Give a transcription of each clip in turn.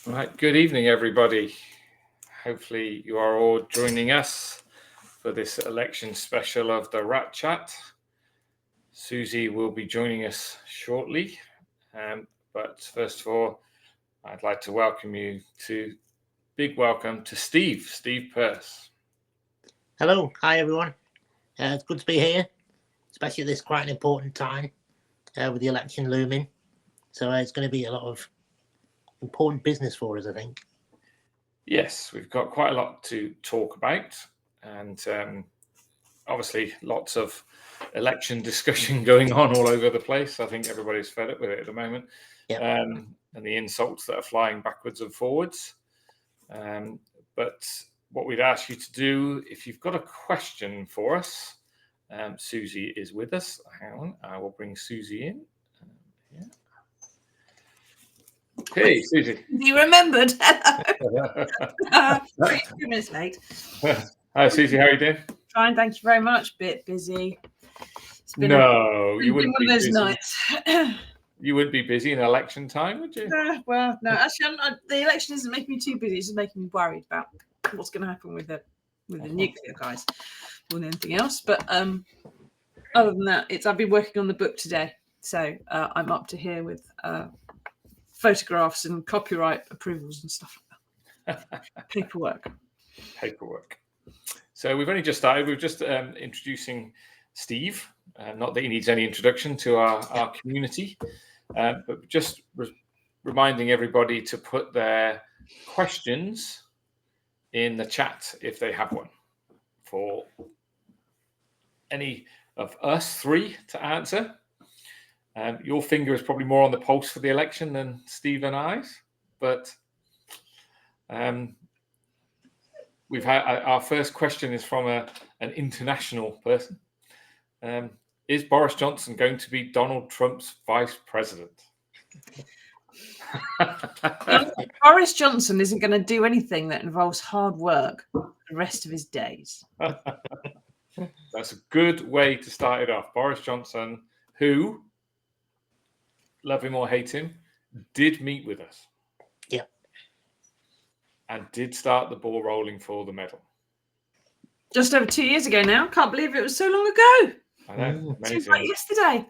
Right, good evening, everybody. Hopefully you are all joining us for this election special of the Rat Chat. Susie will be joining us shortly, but first of all, I'd like to big welcome to Steve Purse. Hello, hi everyone. It's good to be here, especially at this quite an important time with the election looming. So it's going to be a lot of important business for us, I think. Yes, we've got quite a lot to talk about, and obviously lots of election discussion going on all over the place. I think everybody's fed up with it at the moment. Yep. And the insults that are flying backwards and forwards. But what we'd ask you to do, if you've got a question for us, Susie is with us. Hang on, I will bring Susie in. Yeah. Hey, Susie. You remembered. Hello. 2 minutes late. Hi, Susie. How are you doing? Fine, thank you very much. Bit busy. It's been you wouldn't one be of those busy. Nights. You wouldn't be busy in election time, would you? Well, no. Actually, the election isn't making me too busy. It's just making me worried about what's going to happen with the nuclear guys more than anything else. But other than that, I've been working on the book today, so I'm up to here with photographs and copyright approvals and stuff like that. Paperwork. So we've only just started. We're just introducing Steve. Not that he needs any introduction to our community, but just reminding everybody to put their questions in the chat if they have one for any of us three to answer. Your finger is probably more on the pulse for the election than Steve and I's, but we've had our first question is from an international person. Is Boris Johnson going to be Donald Trump's vice president? Boris Johnson isn't going to do anything that involves hard work the rest of his days. That's a good way to start it off. Boris Johnson, who, love him or hate him, did meet with us. Yeah. And did start the ball rolling for the medal. Just over 2 years ago now. Can't believe it was so long ago. I know. Seems like yesterday.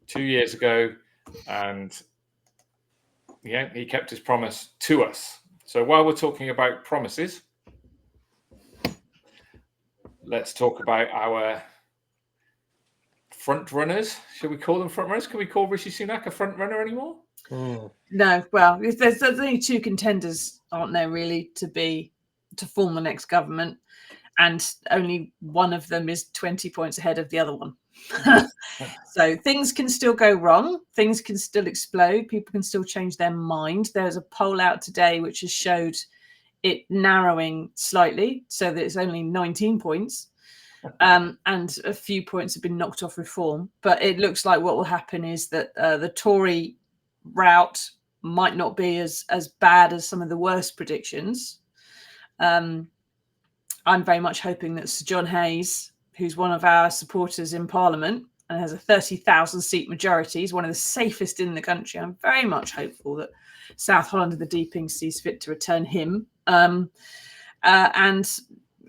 2 years ago. And yeah, he kept his promise to us. So while we're talking about promises, let's talk about our front runners. Should we call them front runners? Can we call Rishi Sunak a front runner anymore? No. Well, there's only two contenders, aren't there, really, to form the next government, and only one of them is 20 points ahead of the other one. So things can still go wrong. Things can still explode. People can still change their mind. There's a poll out today which has showed it narrowing slightly, so that it's only 19 points. And a few points have been knocked off Reform. But it looks like what will happen is that the Tory route might not be as bad as some of the worst predictions. I'm very much hoping that Sir John Hayes, who's one of our supporters in Parliament and has a 30,000 seat majority, is one of the safest in the country. I'm very much hopeful that South Holland and the Deeping sees fit to return him. And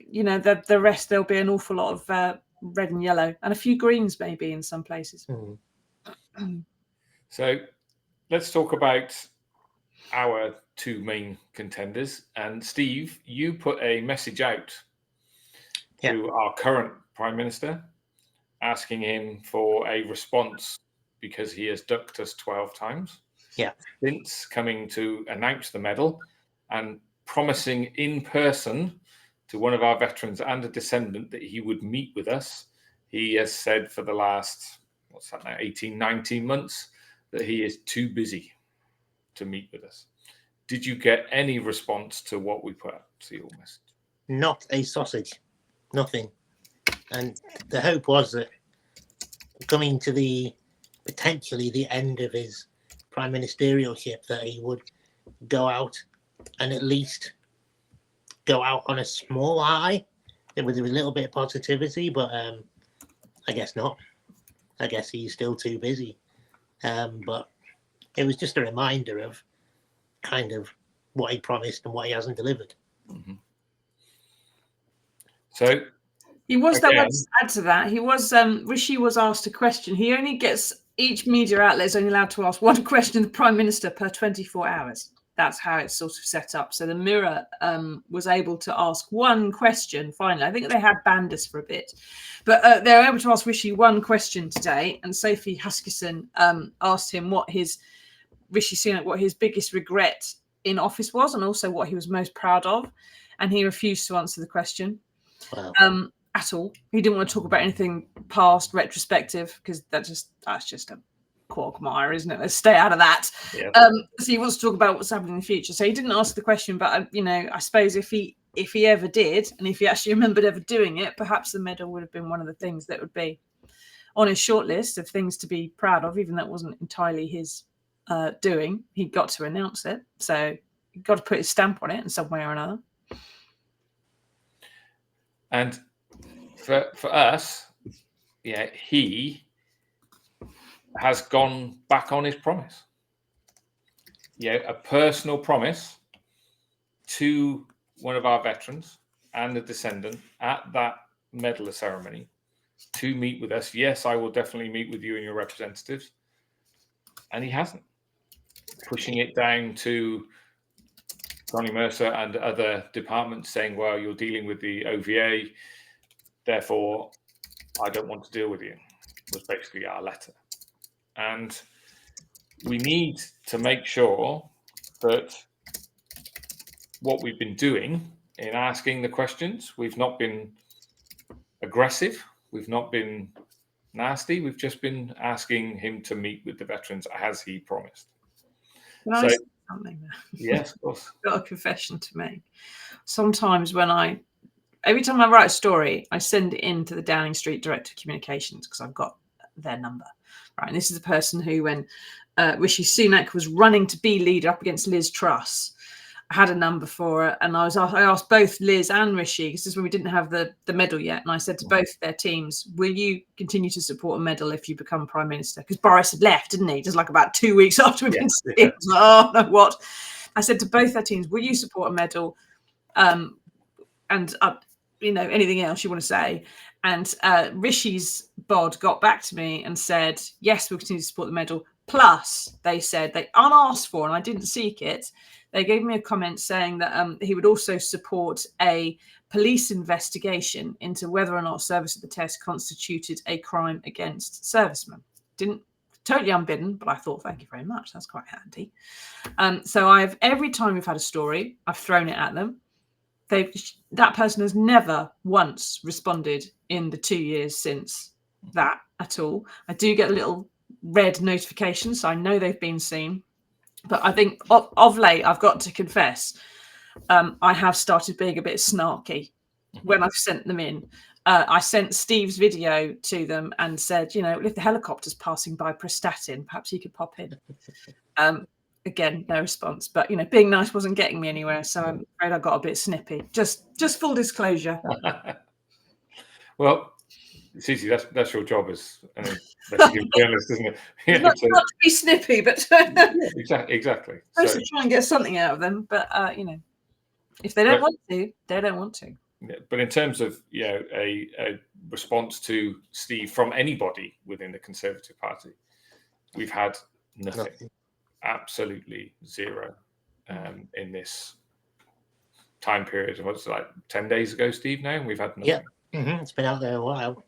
you know, the rest, there'll be an awful lot of red and yellow and a few greens maybe in some places. So let's talk about our two main contenders. And Steve, you put a message out to our current Prime Minister asking him for a response because he has ducked us 12 times since coming to announce the medal and promising in person to one of our veterans and a descendant that he would meet with us. He has said for the last, 18, 19 months that he is too busy to meet with us. Did you get any response to what we put out to your message? Not a sausage. Nothing. And the hope was that coming to potentially the end of his prime ministerialship, that he would go out and at least go out on a small high with a little bit of positivity, but I guess not. I guess he's still too busy. But it was just a reminder of kind of what he promised and what he hasn't delivered. Mm-hmm. So he was, though, again, to add to that, he was, Rishi was asked a question. He only gets, each media outlet is only allowed to ask one question of the Prime Minister per 24 hours. That's how it's sort of set up. So the Mirror was able to ask one question finally. I think they had banned us for a bit, but they were able to ask Rishi one question today. And Sophie Huskisson asked him what his biggest regret in office was, and also what he was most proud of. And he refused to answer the question. Wow. At all. He didn't want to talk about anything past, retrospective, because that's just a quagmire, isn't it? Let's stay out of that. Yeah. So he wants to talk about what's happening in the future. So he didn't ask the question, but I suppose if he ever did, and if he actually remembered ever doing it, perhaps the medal would have been one of the things that would be on his short list of things to be proud of, even though it wasn't entirely his doing. He got to announce it, so he got to put his stamp on it in some way or another. And for us, he has gone back on his promise. A personal promise to one of our veterans and the descendant at that medal ceremony to meet with us. Yes, I will definitely meet with you and your representatives. And he hasn't. Pushing it down to Johnny Mercer and other departments saying, well, you're dealing with the OVA, therefore I don't want to deal with you, was basically our letter. And we need to make sure that what we've been doing in asking the questions, we've not been aggressive, we've not been nasty, we've just been asking him to meet with the veterans as he promised. Can I say something there? Yes, of course. I've got a confession to make. Sometimes every time I write a story, I send it in to the Downing Street Director of Communications because I've got their number. Right, and this is the person who, when Rishi Sunak was running to be leader up against Liz Truss, I had a number for her, and I asked both Liz and Rishi, because this is when we didn't have the medal yet, and I said to both their teams, will you continue to support a medal if you become Prime Minister? Because Boris had left, didn't he? Just like about 2 weeks after we'd been speaking. Oh, no, what? I said to both their teams, will you support a medal? And anything else you want to say? And Rishi's bod got back to me and said, yes, we'll continue to support the medal. Plus, they said, they unasked for, and I didn't seek it, they gave me a comment saying that he would also support a police investigation into whether or not service of the test constituted a crime against servicemen. Didn't totally unbidden, but I thought, thank you very much. That's quite handy. So every time we've had a story, I've thrown it at them. That person has never once responded in the 2 years since that at all. I do get a little red notification, so I know they've been seen. But I think of late, I've got to confess, I have started being a bit snarky when I've sent them in. I sent Steve's video to them and said, if the helicopter's passing by Prestatyn, perhaps you could pop in. Again, no response. But, being nice wasn't getting me anywhere. So I'm afraid I got a bit snippy. Just full disclosure. Well, Susie, that's your job as an investigative journalist, isn't it? Not to be snippy, but exactly. Supposed to try and get something out of them. But, if they don't want to, they don't want to. Yeah, but in terms of a response to Steve from anybody within the Conservative Party, we've had nothing. Absolutely zero in this time period. What's it like 10 days ago, Steve? Now, and we've had nothing. Yeah, it's been out there a while,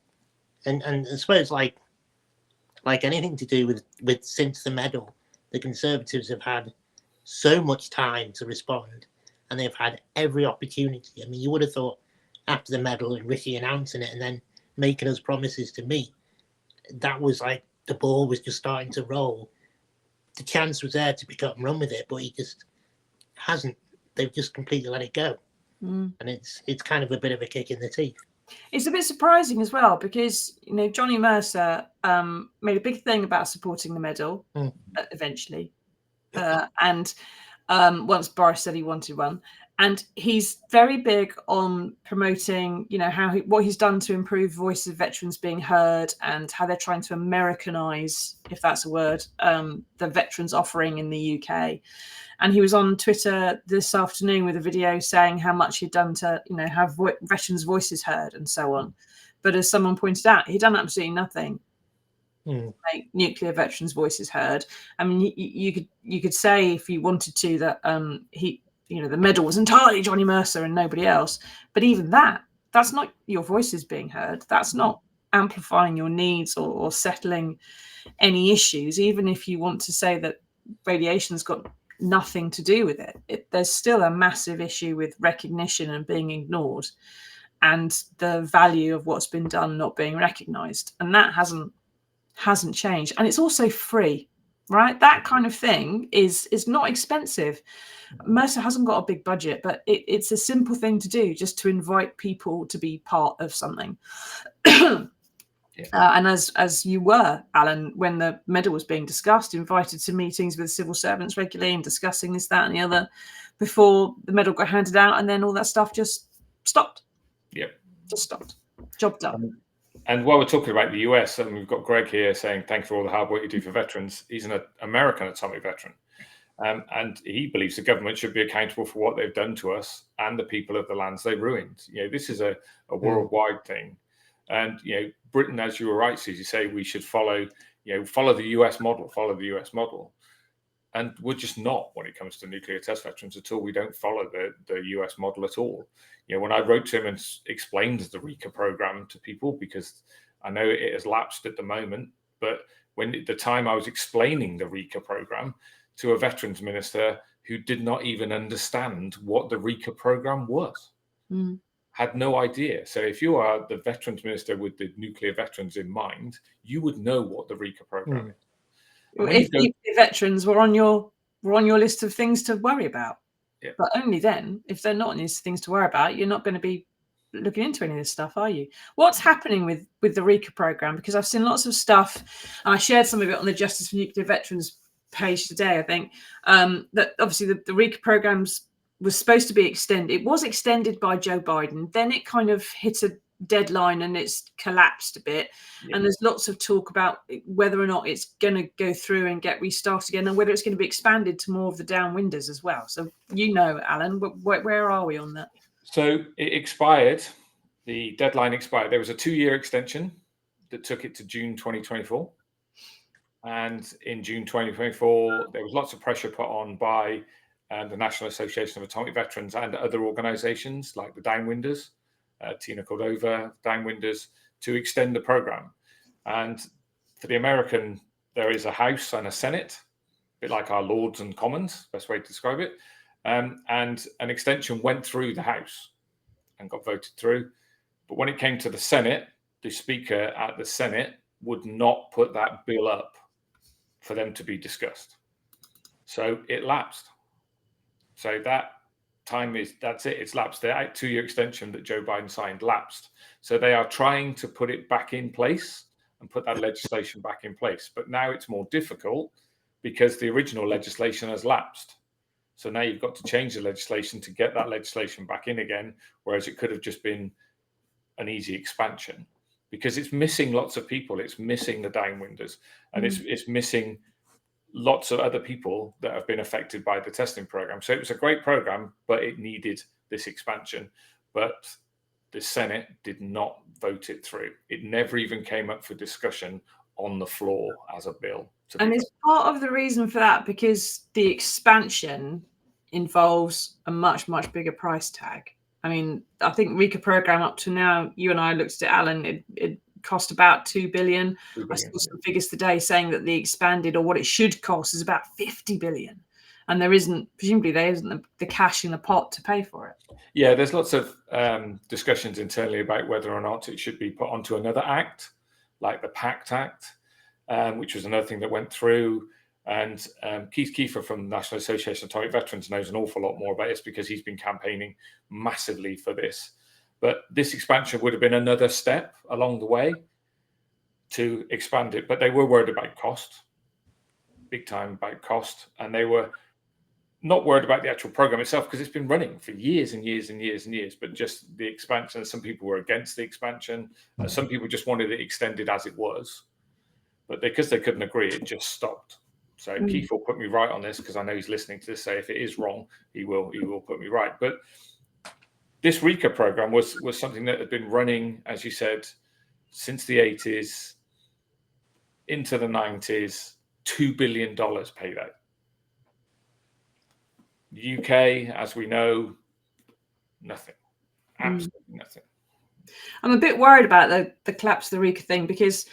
and I suppose like anything to do with since the medal, the Conservatives have had so much time to respond, and they've had every opportunity. I mean, you would have thought after the medal and Rishi announcing it and then making us promises to meet, that was like the ball was just starting to roll. The chance was there to pick up and run with it, but he just hasn't. They've just completely let it go. And it's kind of a bit of a kick in the teeth. It's a bit surprising as well because, Johnny Mercer made a big thing about supporting the medal eventually. And once Boris said he wanted one. And he's very big on promoting, you know, what he's done to improve voices of veterans being heard, and how they're trying to Americanize, if that's a word, the veterans offering in the UK. And he was on Twitter this afternoon with a video saying how much he'd done to, you know, have veterans' voices heard and so on. But as someone pointed out, he'd done absolutely nothing to make nuclear veterans' voices heard. I mean, you could say, if you wanted to, that you know, the medal was entirely Johnny Mercer and nobody else. But even that's not your voices being heard. That's not amplifying your needs or settling any issues. Even if you want to say that radiation's got nothing to do with it, there's still a massive issue with recognition and being ignored, and the value of what's been done not being recognized. And that hasn't changed. And it's also free, right? That kind of thing is not expensive. Mercer hasn't got a big budget, but it's a simple thing to do, just to invite people to be part of something. And as you were, Alan, when the medal was being discussed, invited to meetings with civil servants regularly and discussing this, that, and the other before the medal got handed out, and then all that stuff just stopped. Just stopped. Job done. And while we're talking about the US, and we've got Greg here saying, thanks for all the hard work you do for veterans. He's an American atomic veteran. And he believes the government should be accountable for what they've done to us and the people of the lands they ruined. You know, this is a worldwide thing. And, you know, Britain, as you were right, Susie, say we should follow the US model. And we're just not when it comes to nuclear test veterans at all. We don't follow the US model at all. You know, when I wrote to him and explained the RECA program to people, because I know it has lapsed at the moment, but at the time I was explaining the RECA program to a veterans minister who did not even understand what the RECA program was, had no idea. So if you are the veterans minister with the nuclear veterans in mind, you would know what the RECA program is. Well, if nuclear veterans were on your list of things to worry about, but only then. If they're not on these things to worry about, you're not going to be looking into any of this stuff, are you? What's happening with the RECA program? Because I've seen lots of stuff, and I shared some of it on the Justice for Nuclear Veterans page today, I think, that obviously the RECA programs was supposed to be extended. It was extended by Joe Biden. Then it kind of hit a deadline and it's collapsed a bit. And there's lots of talk about whether or not it's going to go through and get restarted again, and whether it's going to be expanded to more of the downwinders as well. So, you know, Alan, where are we on that? So it expired. The deadline expired. There was a 2-year extension that took it to June 2024. And in June 2024, there was lots of pressure put on by the National Association of Atomic Veterans and other organizations like the Downwinders, Tina Cordova, Downwinders, to extend the program. And for the American, there is a House and a Senate, a bit like our Lords and Commons, best way to describe it. And an extension went through the House and got voted through. But when it came to the Senate, the Speaker at the Senate would not put that bill up for them to be discussed. So it lapsed. So that's it. It's lapsed. The 2-year extension that Joe Biden signed lapsed. So they are trying to put it back in place and put that legislation back in place. But now it's more difficult because the original legislation has lapsed. So now you've got to change the legislation to get that legislation back in again, whereas it could have just been an easy expansion, because it's missing lots of people. It's missing the downwinders, and it's missing lots of other people that have been affected by the testing program. So it was a great program, but it needed this expansion. But the Senate did not vote it through. It never even came up for discussion on the floor as a bill. And it's part of the reason for that, because the expansion involves a much, much bigger price tag. I mean, I think RECA program up to now, you and I looked at it, Alan, it cost about 2 billion. I saw some figures today saying that the expanded, or what it should cost, is about 50 billion. And presumably there isn't the cash in the pot to pay for it. Yeah, there's lots of discussions internally about whether or not it should be put onto another act, like the PACT Act, which was another thing that went through. And Keith Kiefer from the National Association of Atomic Veterans knows an awful lot more about this, because he's been campaigning massively for this. But this expansion would have been another step along the way to expand it. But they were worried about cost, big time about cost. And they were not worried about the actual program itself because it's been running for years and years and years and years, but just the expansion. Some people were against the expansion. Some people just wanted it extended as it was, but because they couldn't agree, it just stopped. So Keith will put me right on this because I know he's listening to this. Say if it is wrong, he will put me right. But this RECA program was something that had been running, as you said, since the 80s into the 90s. $2 billion paid out. The UK, as we know, nothing, absolutely nothing. I'm a bit worried about the collapse of the RECA thing because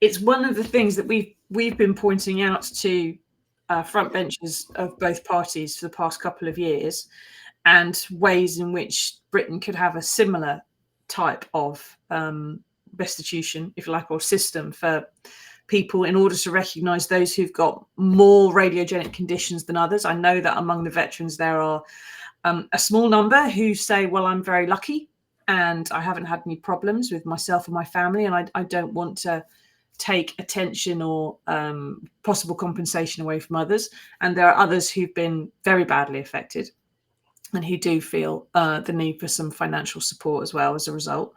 it's one of the things that we've been pointing out to front benchers of both parties for the past couple of years, and ways in which Britain could have a similar type of restitution, if you like, or system for people in order to recognise those who've got more radiogenic conditions than others. I know that among the veterans there are a small number who say, well, I'm very lucky and I haven't had any problems with myself and my family, and I don't want to take attention or possible compensation away from others. And there are others who've been very badly affected and who do feel the need for some financial support as well as a result.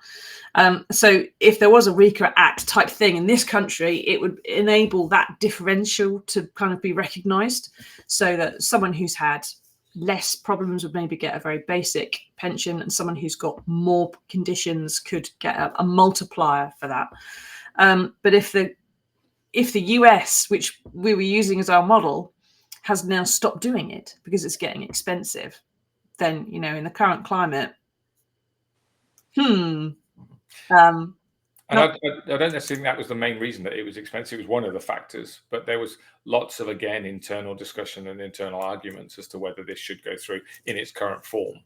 So if there was a RECA Act type thing in this country, it would enable that differential to kind of be recognised, so that someone who's had less problems would maybe get a very basic pension, and someone who's got more conditions could get a multiplier for that. But if the US, which we were using as our model, has now stopped doing it because it's getting expensive, then, you know, in the current climate, And I don't necessarily think that was the main reason that it was expensive. It was one of the factors, but there was lots of, again, internal discussion and internal arguments as to whether this should go through in its current form.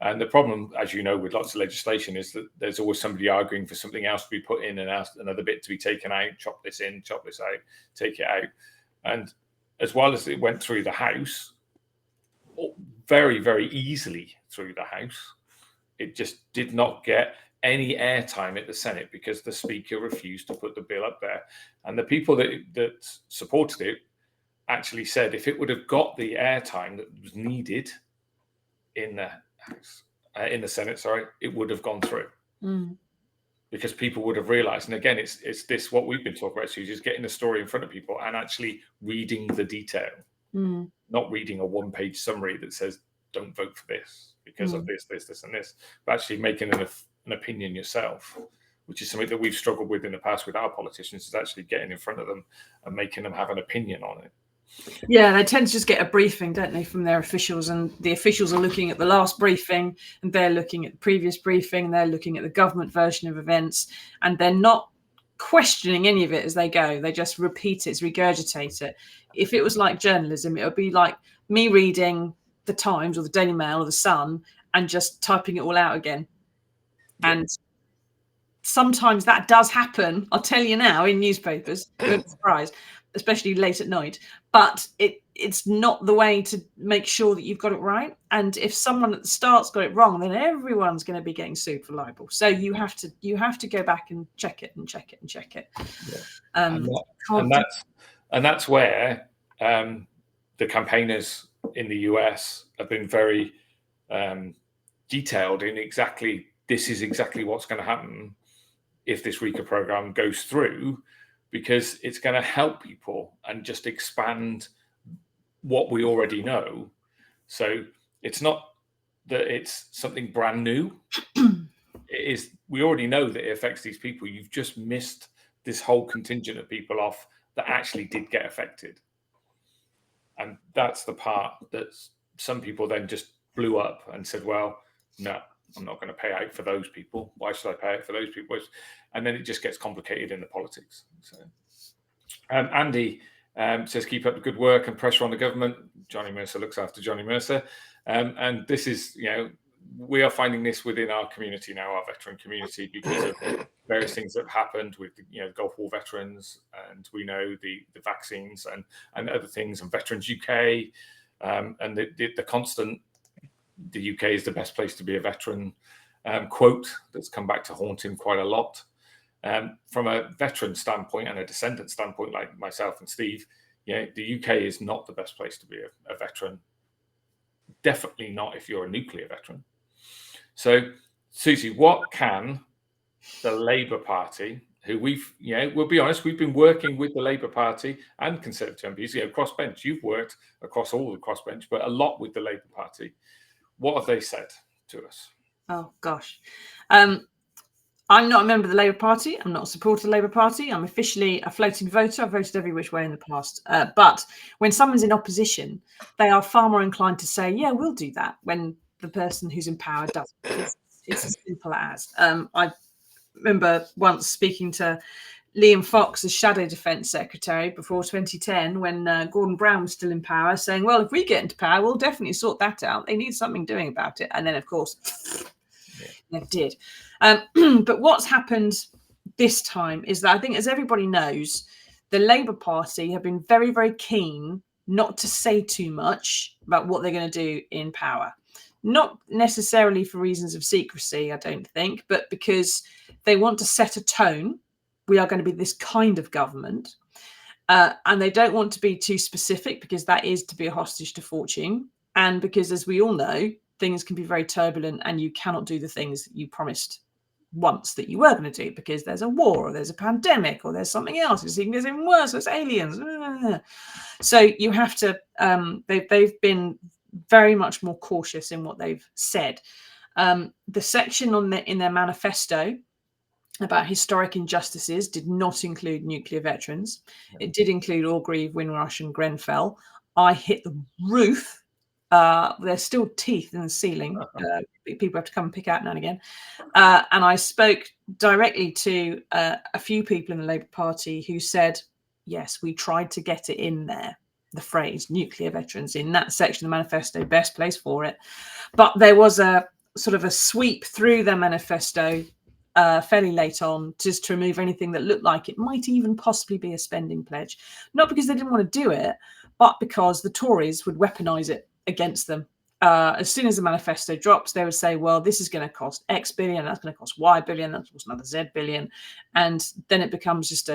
And the problem, as you know, with lots of legislation is that there's always somebody arguing for something else to be put in and another bit to be taken out, chop this in, chop this out, take it out. And as well as it went through the House, very, very easily through the House, it just did not get any airtime at the Senate because the Speaker refused to put the bill up there. And the people that supported it actually said if it would have got the airtime that was needed in the House, in the Senate, sorry, it would have gone through. Because people would have realised. And again, it's this, what we've been talking about, Susie, is getting the story in front of people and actually reading the detail. Not reading a one-page summary that says, don't vote for this because of this, this, and this, but actually making an opinion yourself, which is something that we've struggled with in the past with our politicians, is actually getting in front of them and making them have an opinion on it. Yeah, they tend to just get a briefing, don't they, from their officials, and the officials are looking at the last briefing and they're looking at the previous briefing, they're looking at the government version of events, and they're not questioning any of it as they go. They just repeat it, regurgitate it. If it was like journalism, it would be like me reading the Times or the Daily Mail or the Sun and just typing it all out again. And sometimes that does happen, I'll tell you now, in newspapers. Good surprise, especially late at night. But it's not the way to make sure that you've got it right. And if someone at the start's got it wrong, then everyone's going to be getting sued for libel. So you have to go back and check it and check it and check it. And that's where the campaigners in the US have been very detailed in exactly, this is exactly what's going to happen if this RECA program goes through, because it's going to help people and just expand what we already know. So it's not that it's something brand new. It is, we already know that it affects these people. You've just missed this whole contingent of people off that actually did get affected. And that's the part that some people then just blew up and said, well, no, I'm not going to pay out for those people. Why should I pay out for those people? And then it just gets complicated in the politics. So, Andy says, keep up the good work and pressure on the government. Johnny Mercer looks after Johnny Mercer. And this is, you know, we are finding this within our community now, our veteran community, because of various things that have happened with, you know, Gulf War veterans, and we know the vaccines and other things, and Veterans UK, and the constant, the UK is the best place to be a veteran quote that's come back to haunt him quite a lot. From a veteran standpoint and a descendant standpoint, like myself and Steve, you know, the UK is not the best place to be a veteran definitely not if you're a nuclear veteran. So, Susie, what can the Labour Party, who we'll be honest, we've been working with the Labour Party and Conservative MPs, crossbench. You've worked across all the crossbench, but a lot with the Labour Party. What have they said to us? Oh, gosh. I'm not a member of the Labour Party. I'm not a supporter of the Labour Party. I'm officially a floating voter. I've voted every which way in the past. But when someone's in opposition, they are far more inclined to say, yeah, we'll do that, when the person who's in power doesn't. It's as simple as. I remember once speaking to Liam Fox as Shadow Defence Secretary before 2010, when Gordon Brown was still in power, saying, well, if we get into power, we'll definitely sort that out. They need something doing about it. And then, of course, never did. But what's happened this time is that I think, as everybody knows, the Labour Party have been very, very keen not to say too much about what they're going to do in power. Not necessarily for reasons of secrecy, I don't think, but because they want to set a tone. We are going to be this kind of government. And they don't want to be too specific, because that is to be a hostage to fortune. And because, as we all know, things can be very turbulent, and you cannot do the things that you promised once that you were going to do, because there's a war, or there's a pandemic, or there's something else. It's even worse, there's aliens. So you have to, they've been very much more cautious in what they've said. The section in their manifesto about historic injustices did not include nuclear veterans. It did include Orgreave, Windrush and Grenfell. I hit the roof. There's still teeth in the ceiling. People have to come and pick out now and again. And I spoke directly to a few people in the Labour Party who said, yes, we tried to get it in there, the phrase nuclear veterans, in that section of the manifesto, best place for it. But there was a sort of a sweep through their manifesto fairly late on, just to remove anything that looked like it might even possibly be a spending pledge. Not because they didn't want to do it, but because the Tories would weaponise it against them. As soon as the manifesto drops, they would say, well, this is going to cost X billion, that's going to cost Y billion, that's another Z billion. And then it becomes just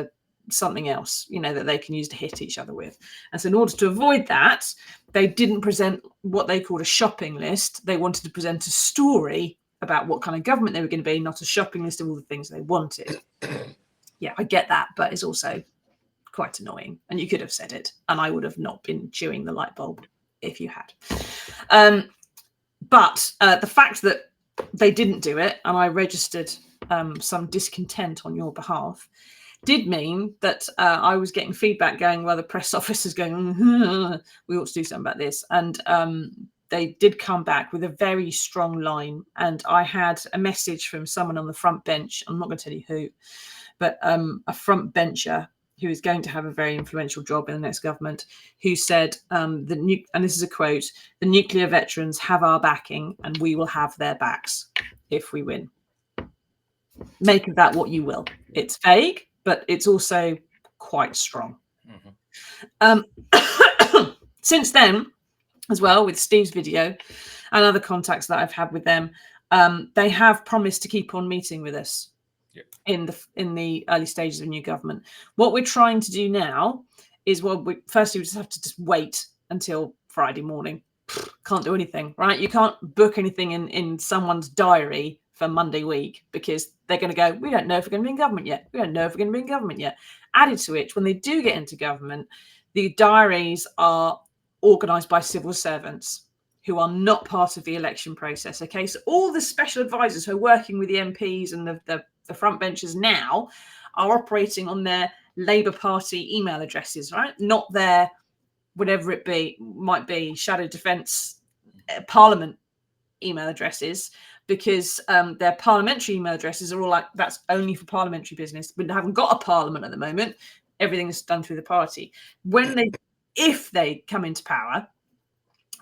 something else, that they can use to hit each other with. And so in order to avoid that, they didn't present what they called a shopping list. They wanted to present a story about what kind of government they were going to be, not a shopping list of all the things they wanted. Yeah, I get that, but it's also quite annoying. And you could have said it, and I would have not been chewing the light bulb if you had. But the fact that they didn't do it, and I registered some discontent on your behalf, did mean that I was getting feedback going, well, the press office is going, we ought to do something about this. And they did come back with a very strong line. And I had a message from someone on the front bench. I'm not going to tell you who, but a front bencher who is going to have a very influential job in the next government, who said, and this is a quote, the nuclear veterans have our backing and we will have their backs if we win. Make of that what you will. It's vague, but it's also quite strong. Mm-hmm. Since then, as well, with Steve's video and other contacts that I've had with them, they have promised to keep on meeting with us in the early stages of new government. What we're trying to do now is, firstly, we just have to just wait until Friday morning. Can't do anything, right? You can't book anything in someone's diary for Monday week, because they're going to go, we don't know if we're going to be in government yet. We don't know if we're going to be in government yet. Added to which, when they do get into government, the diaries are organised by civil servants who are not part of the election process. Okay, so all the special advisors who are working with the MPs and the front benchers now are operating on their Labour Party email addresses, right? Not their, whatever it might be, Shadow Defence Parliament email addresses, because their parliamentary email addresses are all like, that's only for parliamentary business. We haven't got a parliament at the moment. Everything is done through the party. If they come into power,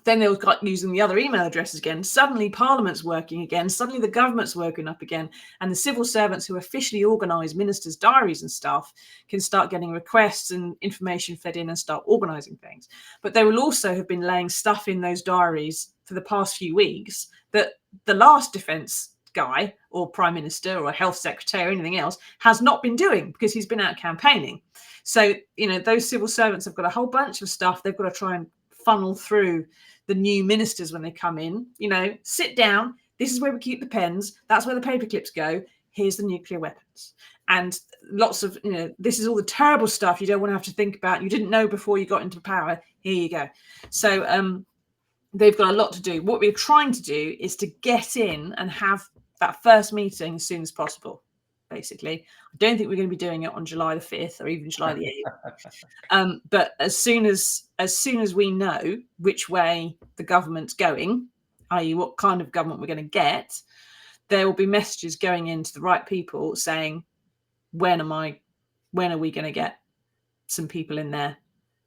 then they'll start using the other email addresses again. Suddenly Parliament's working again. Suddenly the government's working up again. And the civil servants who officially organise ministers' diaries and stuff can start getting requests and information fed in and start organising things. But they will also have been laying stuff in those diaries for the past few weeks that the last defence guy or prime minister or health secretary or anything else has not been doing, because he's been out campaigning. So, those civil servants have got a whole bunch of stuff they've got to try and funnel through the new ministers when they come in. You know, sit down. This is where we keep the pens. That's where the paper clips go. Here's the nuclear weapons. And lots of, you know, this is all the terrible stuff you don't want to have to think about. You didn't know before you got into power. Here you go. So they've got a lot to do. What we're trying to do is to get in and have that first meeting as soon as possible, basically. I don't think we're going to be doing it on July the 5th or even July the 8th. But as soon as we know which way the government's going, i.e. what kind of government we're going to get, there will be messages going into the right people saying, when are we going to get some people in there?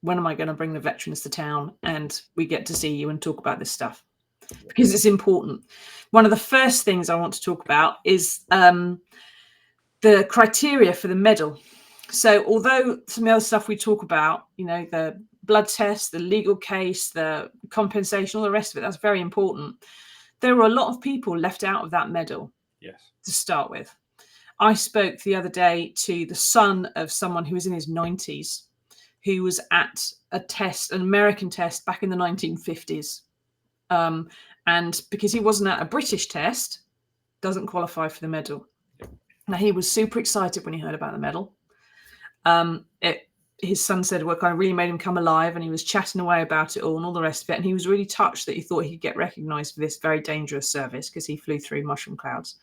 When am I going to bring the veterans to town and we get to see you and talk about this stuff? Because it's important. One of the first things I want to talk about is the criteria for the medal. So although some of the other stuff we talk about, you know, the blood test, the legal case, the compensation, all the rest of it, that's very important. There were a lot of people left out of that medal. Yes. To start with. I spoke the other day to the son of someone who was in his 90s, who was at a test, an American test back in the 1950s. And because he wasn't at a British test, doesn't qualify for the medal. Now, he was super excited when he heard about the medal. His son said, well, kind of really made him come alive, and he was chatting away about it all and all the rest of it. And he was really touched that he thought he could get recognised for this very dangerous service because he flew through mushroom clouds.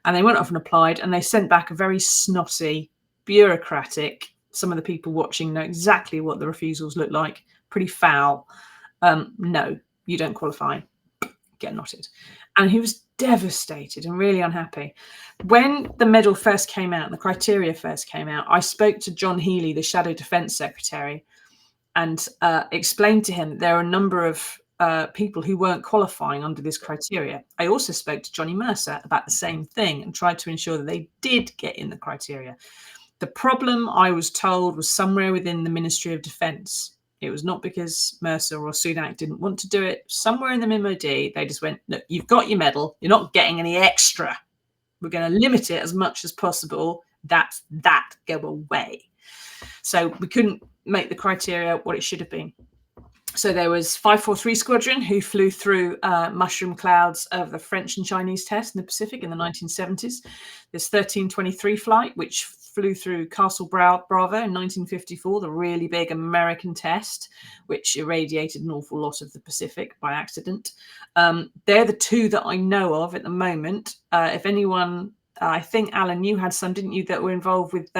And they went off and applied, and they sent back a very snotty, bureaucratic, some of the people watching know exactly what the refusals look like, pretty foul. No, you don't qualify. Get knotted. And he was devastated and really unhappy. When the medal first came out, the criteria first came out, I spoke to John Healey, the Shadow Defence Secretary, and explained to him there are a number of people who weren't qualifying under this criteria. I also spoke to Johnny Mercer about the same thing and tried to ensure that they did get in the criteria. The problem, I was told, was somewhere within the Ministry of Defence. It was not because Mercer or Sunak didn't want to do it. Somewhere in the MOD, they just went, look, you've got your medal. You're not getting any extra. We're going to limit it as much as possible. That's that. Go away. So we couldn't make the criteria what it should have been. So there was 543 Squadron who flew through mushroom clouds of the French and Chinese test in the Pacific in the 1970s. There's 1323 Flight, which flew through Castle Bravo in 1954, the really big American test, which irradiated an awful lot of the Pacific by accident. They're the two that I know of at the moment. If anyone, I think, Alan, you had some, didn't you, that were involved with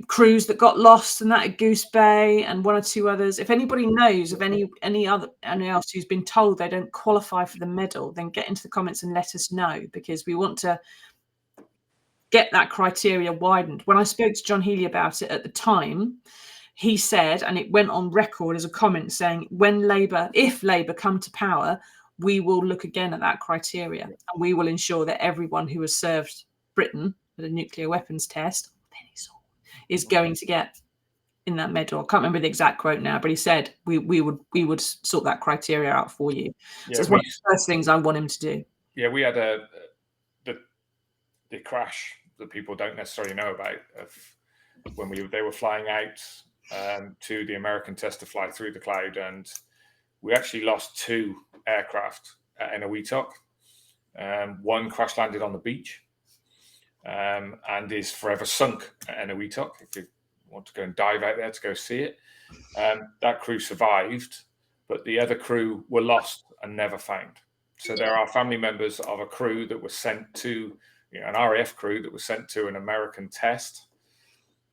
crews that got lost and that at Goose Bay and one or two others. If anybody knows of any else who's been told they don't qualify for the medal, then get into the comments and let us know, because we want to get that criteria widened. When I spoke to John Healey about it at the time, he said, and it went on record as a comment saying, if Labour come to power, we will look again at that criteria and we will ensure that everyone who has served Britain at a nuclear weapons test is going to get in that medal. I can't remember the exact quote now, but he said we would sort that criteria out for you. So it's one of the first things I want him to do. Yeah, we had the crash that people don't necessarily know about of when they were flying out to the American test to fly through the cloud, and we actually lost 2 aircraft at Eniwetok. One crash landed on the beach and is forever sunk at Eniwetok. If you want to go and dive out there to go see it, that crew survived, but the other crew were lost and never found. So there are family members of a crew that was sent to, an RAF crew that was sent to an American test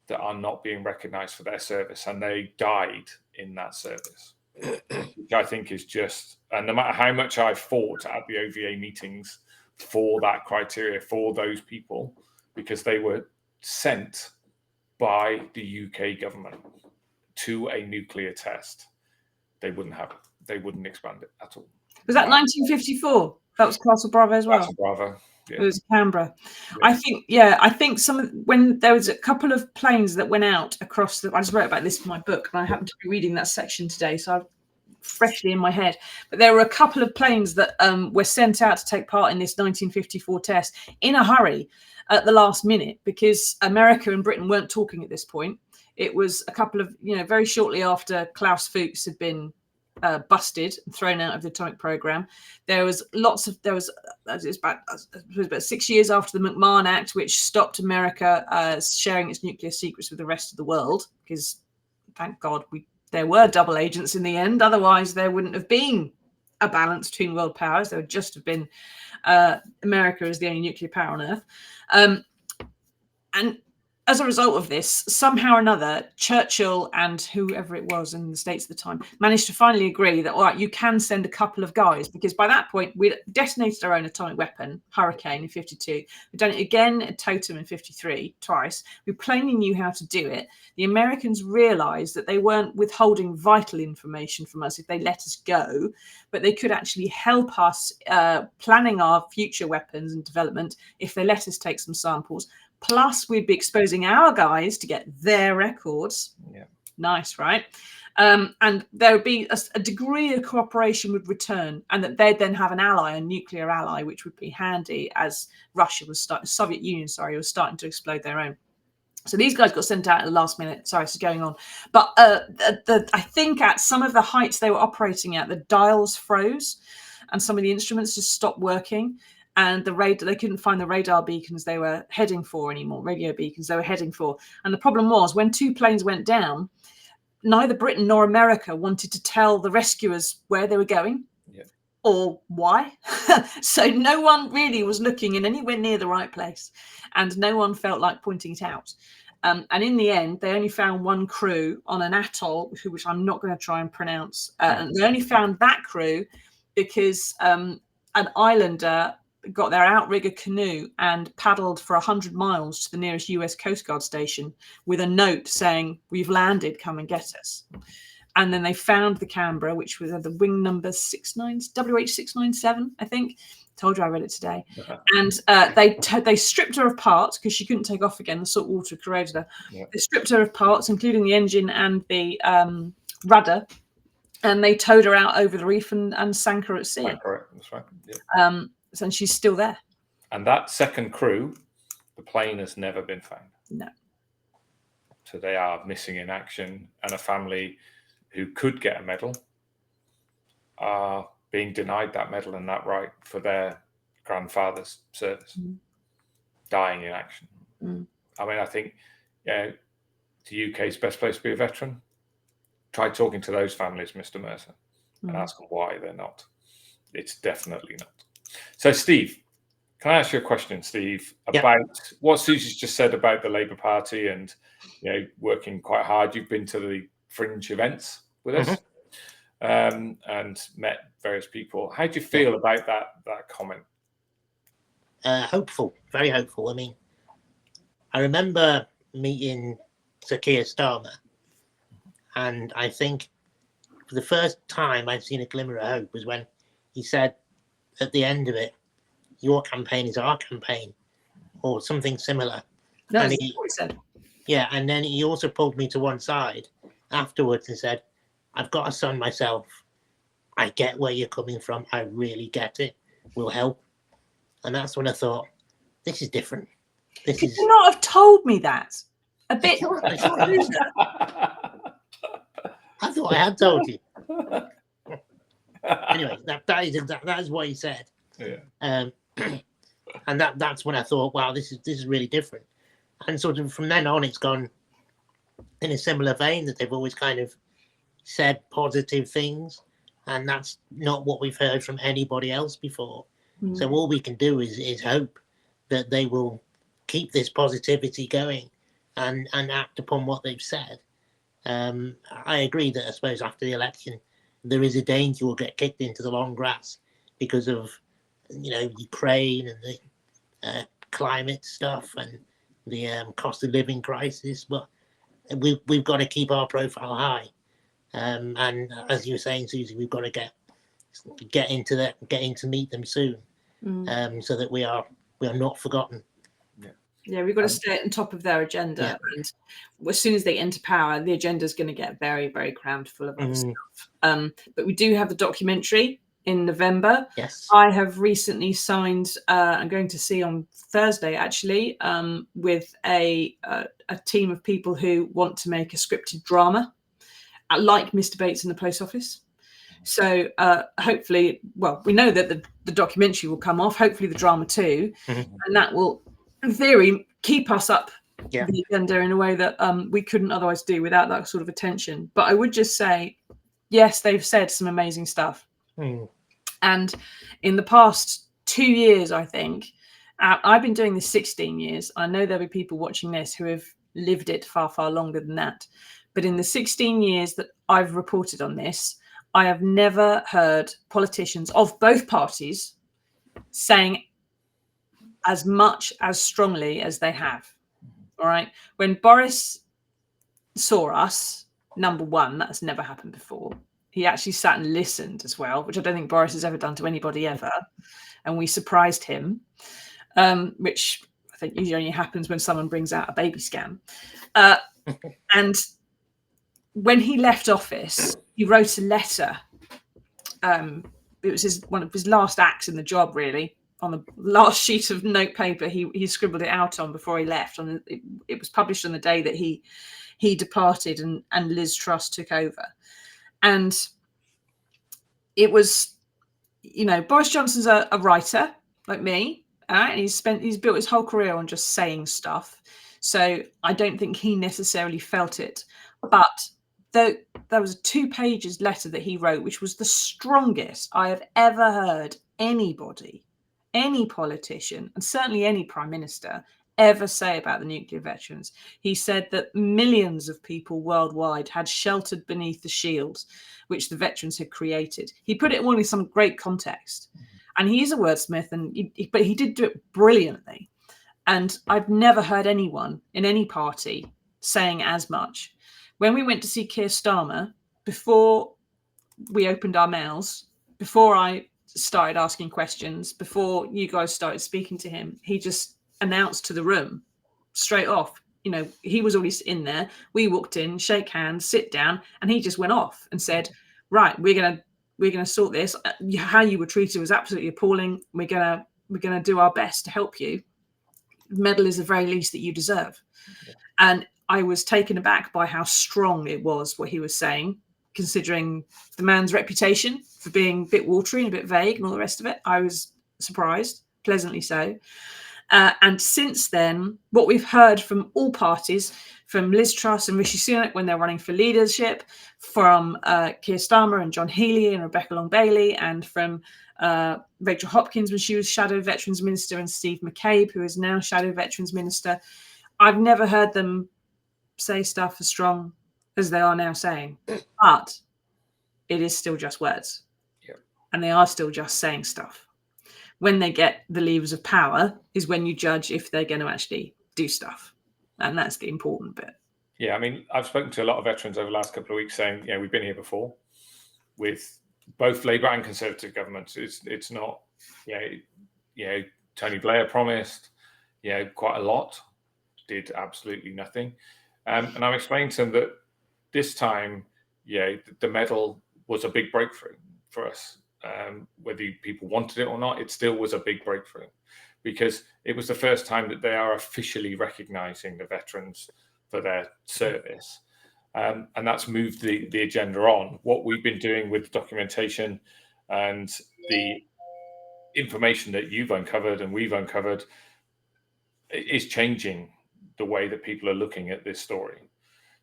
that are not being recognised for their service, and they died in that service, which I think is just, and no matter how much I fought at the OVA meetings for that criteria for those people, because they were sent by the UK government to a nuclear test, they wouldn't have it. They wouldn't expand it at all. Was that 1954? That was Castle Bravo as well. Castle Bravo. Yeah. It was Canberra. Yeah. I think when there was a couple of planes that went out across I just wrote about this in my book, and I happened to be reading that section today, so I've freshly in my head. But there were a couple of planes that were sent out to take part in this 1954 test in a hurry at the last minute, because America and Britain weren't talking at this point. It was a couple of, very shortly after Klaus Fuchs had been busted and thrown out of the atomic program. It was about 6 years after the McMahon Act, which stopped America sharing its nuclear secrets with the rest of the world, because thank God there were double agents in the end. Otherwise, there wouldn't have been a balance between world powers. There would just have been America as the only nuclear power on Earth. And as a result of this, somehow or another, Churchill and whoever it was in the States at the time managed to finally agree that, all right, you can send a couple of guys, because by that point, we'd detonated our own atomic weapon, Hurricane, in 52. We'd done it again at Totem in 53, twice. We plainly knew how to do it. The Americans realised that they weren't withholding vital information from us if they let us go, but they could actually help us planning our future weapons and development if they let us take some samples. Plus, we'd be exposing our guys to get their records. Yeah. Nice, right? And there would be a degree of cooperation would return, and that they'd then have an ally, a nuclear ally, which would be handy as Soviet Union, was starting to explode their own. So these guys got sent out at the last minute. Sorry, this is going on. But I think at some of the heights they were operating at, the dials froze and some of the instruments just stopped working. And they couldn't find the radar beacons they were heading for anymore, radio beacons they were heading for. And the problem was, when two planes went down, neither Britain nor America wanted to tell the rescuers where they were going or why. So no one really was looking in anywhere near the right place, and no one felt like pointing it out. And in the end, they only found one crew on an atoll, which I'm not going to try and pronounce. And they only found that crew because an islander got their outrigger canoe and paddled for 100 miles to the nearest US Coast Guard station with a note saying, "We've landed, come and get us." And then they found the Canberra, which was the wing number WH697, I think. Told you I read it today. And they stripped her of parts because she couldn't take off again. The salt water corroded her. Yeah. They stripped her of parts, including the engine and the rudder, and they towed her out over the reef and sank her at sea. Correct. That's right. Yeah. And she's still there. And that second crew, the plane has never been found. No. So they are missing in action, and a family who could get a medal are being denied that medal and that right for their grandfather's service, dying in action. I mean, I think the UK's best place to be a veteran. Try talking to those families, Mr. Mercer, and ask them why they're not. It's definitely not. So, Steve, can I ask you a question, Steve, about what Susie's just said about the Labour Party and working quite hard? You've been to the fringe events with us and met various people. How do you feel about that comment? Hopeful, very hopeful. I mean, I remember meeting Sir Keir Starmer, and I think for the first time I've seen a glimmer of hope was when he said at the end of it, "Your campaign is our campaign," or something similar. That's what he said. Yeah, and then he also pulled me to one side afterwards and said, "I've got a son myself. I get where you're coming from. I really get it. We'll help." And that's when I thought, this is different. Could you not have told me that? A bit. I thought I had told you. Anyway, that is what he said. Yeah. And that's when I thought, wow, this is really different. And sort of from then on, it's gone in a similar vein that they've always kind of said positive things, and that's not what we've heard from anybody else before. So all we can do is hope that they will keep this positivity going and act upon what they've said. I agree that I suppose after the election, there is a danger we'll get kicked into the long grass because of, Ukraine and the climate stuff and the cost of living crisis. But we've got to keep our profile high. And as you were saying, Susie, we've got to get into that, get in to meet them soon, so that we are not forgotten. Yeah. Yeah, we've got to stay on top of their agenda. And as soon as they enter power, the agenda is going to get very, very crammed full of other stuff. But we do have the documentary in November. Yes. I have recently signed, I'm going to see on Thursday, actually, with a team of people who want to make a scripted drama, like Mr. Bates in the Post Office. So hopefully, well, we know that the documentary will come off, hopefully the drama too, and that will, in theory, keep us up the agenda in a way that we couldn't otherwise do without that sort of attention. But I would just say, yes, they've said some amazing stuff. And in the past 2 years, I think, I've been doing this 16 years. I know there'll be people watching this who have lived it far, far longer than that. But in the 16 years that I've reported on this, I have never heard politicians of both parties saying as much as strongly as they have. All right. When Boris saw us, number one, that's never happened before. He actually sat and listened as well, which I don't think Boris has ever done to anybody ever. And we surprised him, which I think usually only happens when someone brings out a baby scan. And when he left office, he wrote a letter. It was one of his last acts in the job, really. On the last sheet of notepaper, he scribbled it out on before he left. It was published on the day that he departed and Liz Truss took over. And it was, Boris Johnson's a writer like me, and he's built his whole career on just saying stuff. So I don't think he necessarily felt it. But there was a 2 pages letter that he wrote, which was the strongest I have ever heard anybody, any politician, and certainly any prime minister ever say about the nuclear veterans. He said that millions of people worldwide had sheltered beneath the shields which the veterans had created. He put it all in some great context. And he's a wordsmith, but he did do it brilliantly. And I've never heard anyone in any party saying as much. When we went to see Keir Starmer, before we opened our mails, before I started asking questions, before you guys started speaking to him, he just announced to the room straight off, he was already in there. We walked in, shake hands, sit down, and he just went off and said, right, we're gonna sort this. How you were treated was absolutely appalling. We're gonna do our best to help you. The medal is the very least that you deserve. Yeah. And I was taken aback by how strong it was, what he was saying, considering the man's reputation for being a bit watery and a bit vague and all the rest of it. I was surprised, pleasantly so. And since then, what we've heard from all parties, from Liz Truss and Rishi Sunak when they're running for leadership, from Keir Starmer and John Healey and Rebecca Long-Bailey, and from Rachel Hopkins when she was Shadow Veterans Minister, and Steve McCabe, who is now Shadow Veterans Minister, I've never heard them say stuff as strong as they are now saying. But it is still just words. Yeah. And they are still just saying stuff. When they get the levers of power is when you judge if they're going to actually do stuff. And that's the important bit. Yeah, I mean, I've spoken to a lot of veterans over the last couple of weeks saying, we've been here before with both Labour and Conservative governments. It's not, Tony Blair promised, quite a lot, did absolutely nothing. And I'm explaining to them that this time, the medal was a big breakthrough for us. Whether people wanted it or not, it still was a big breakthrough because it was the first time that they are officially recognising the veterans for their service. And that's moved the agenda on. What we've been doing with documentation and the information that you've uncovered and we've uncovered is changing the way that people are looking at this story.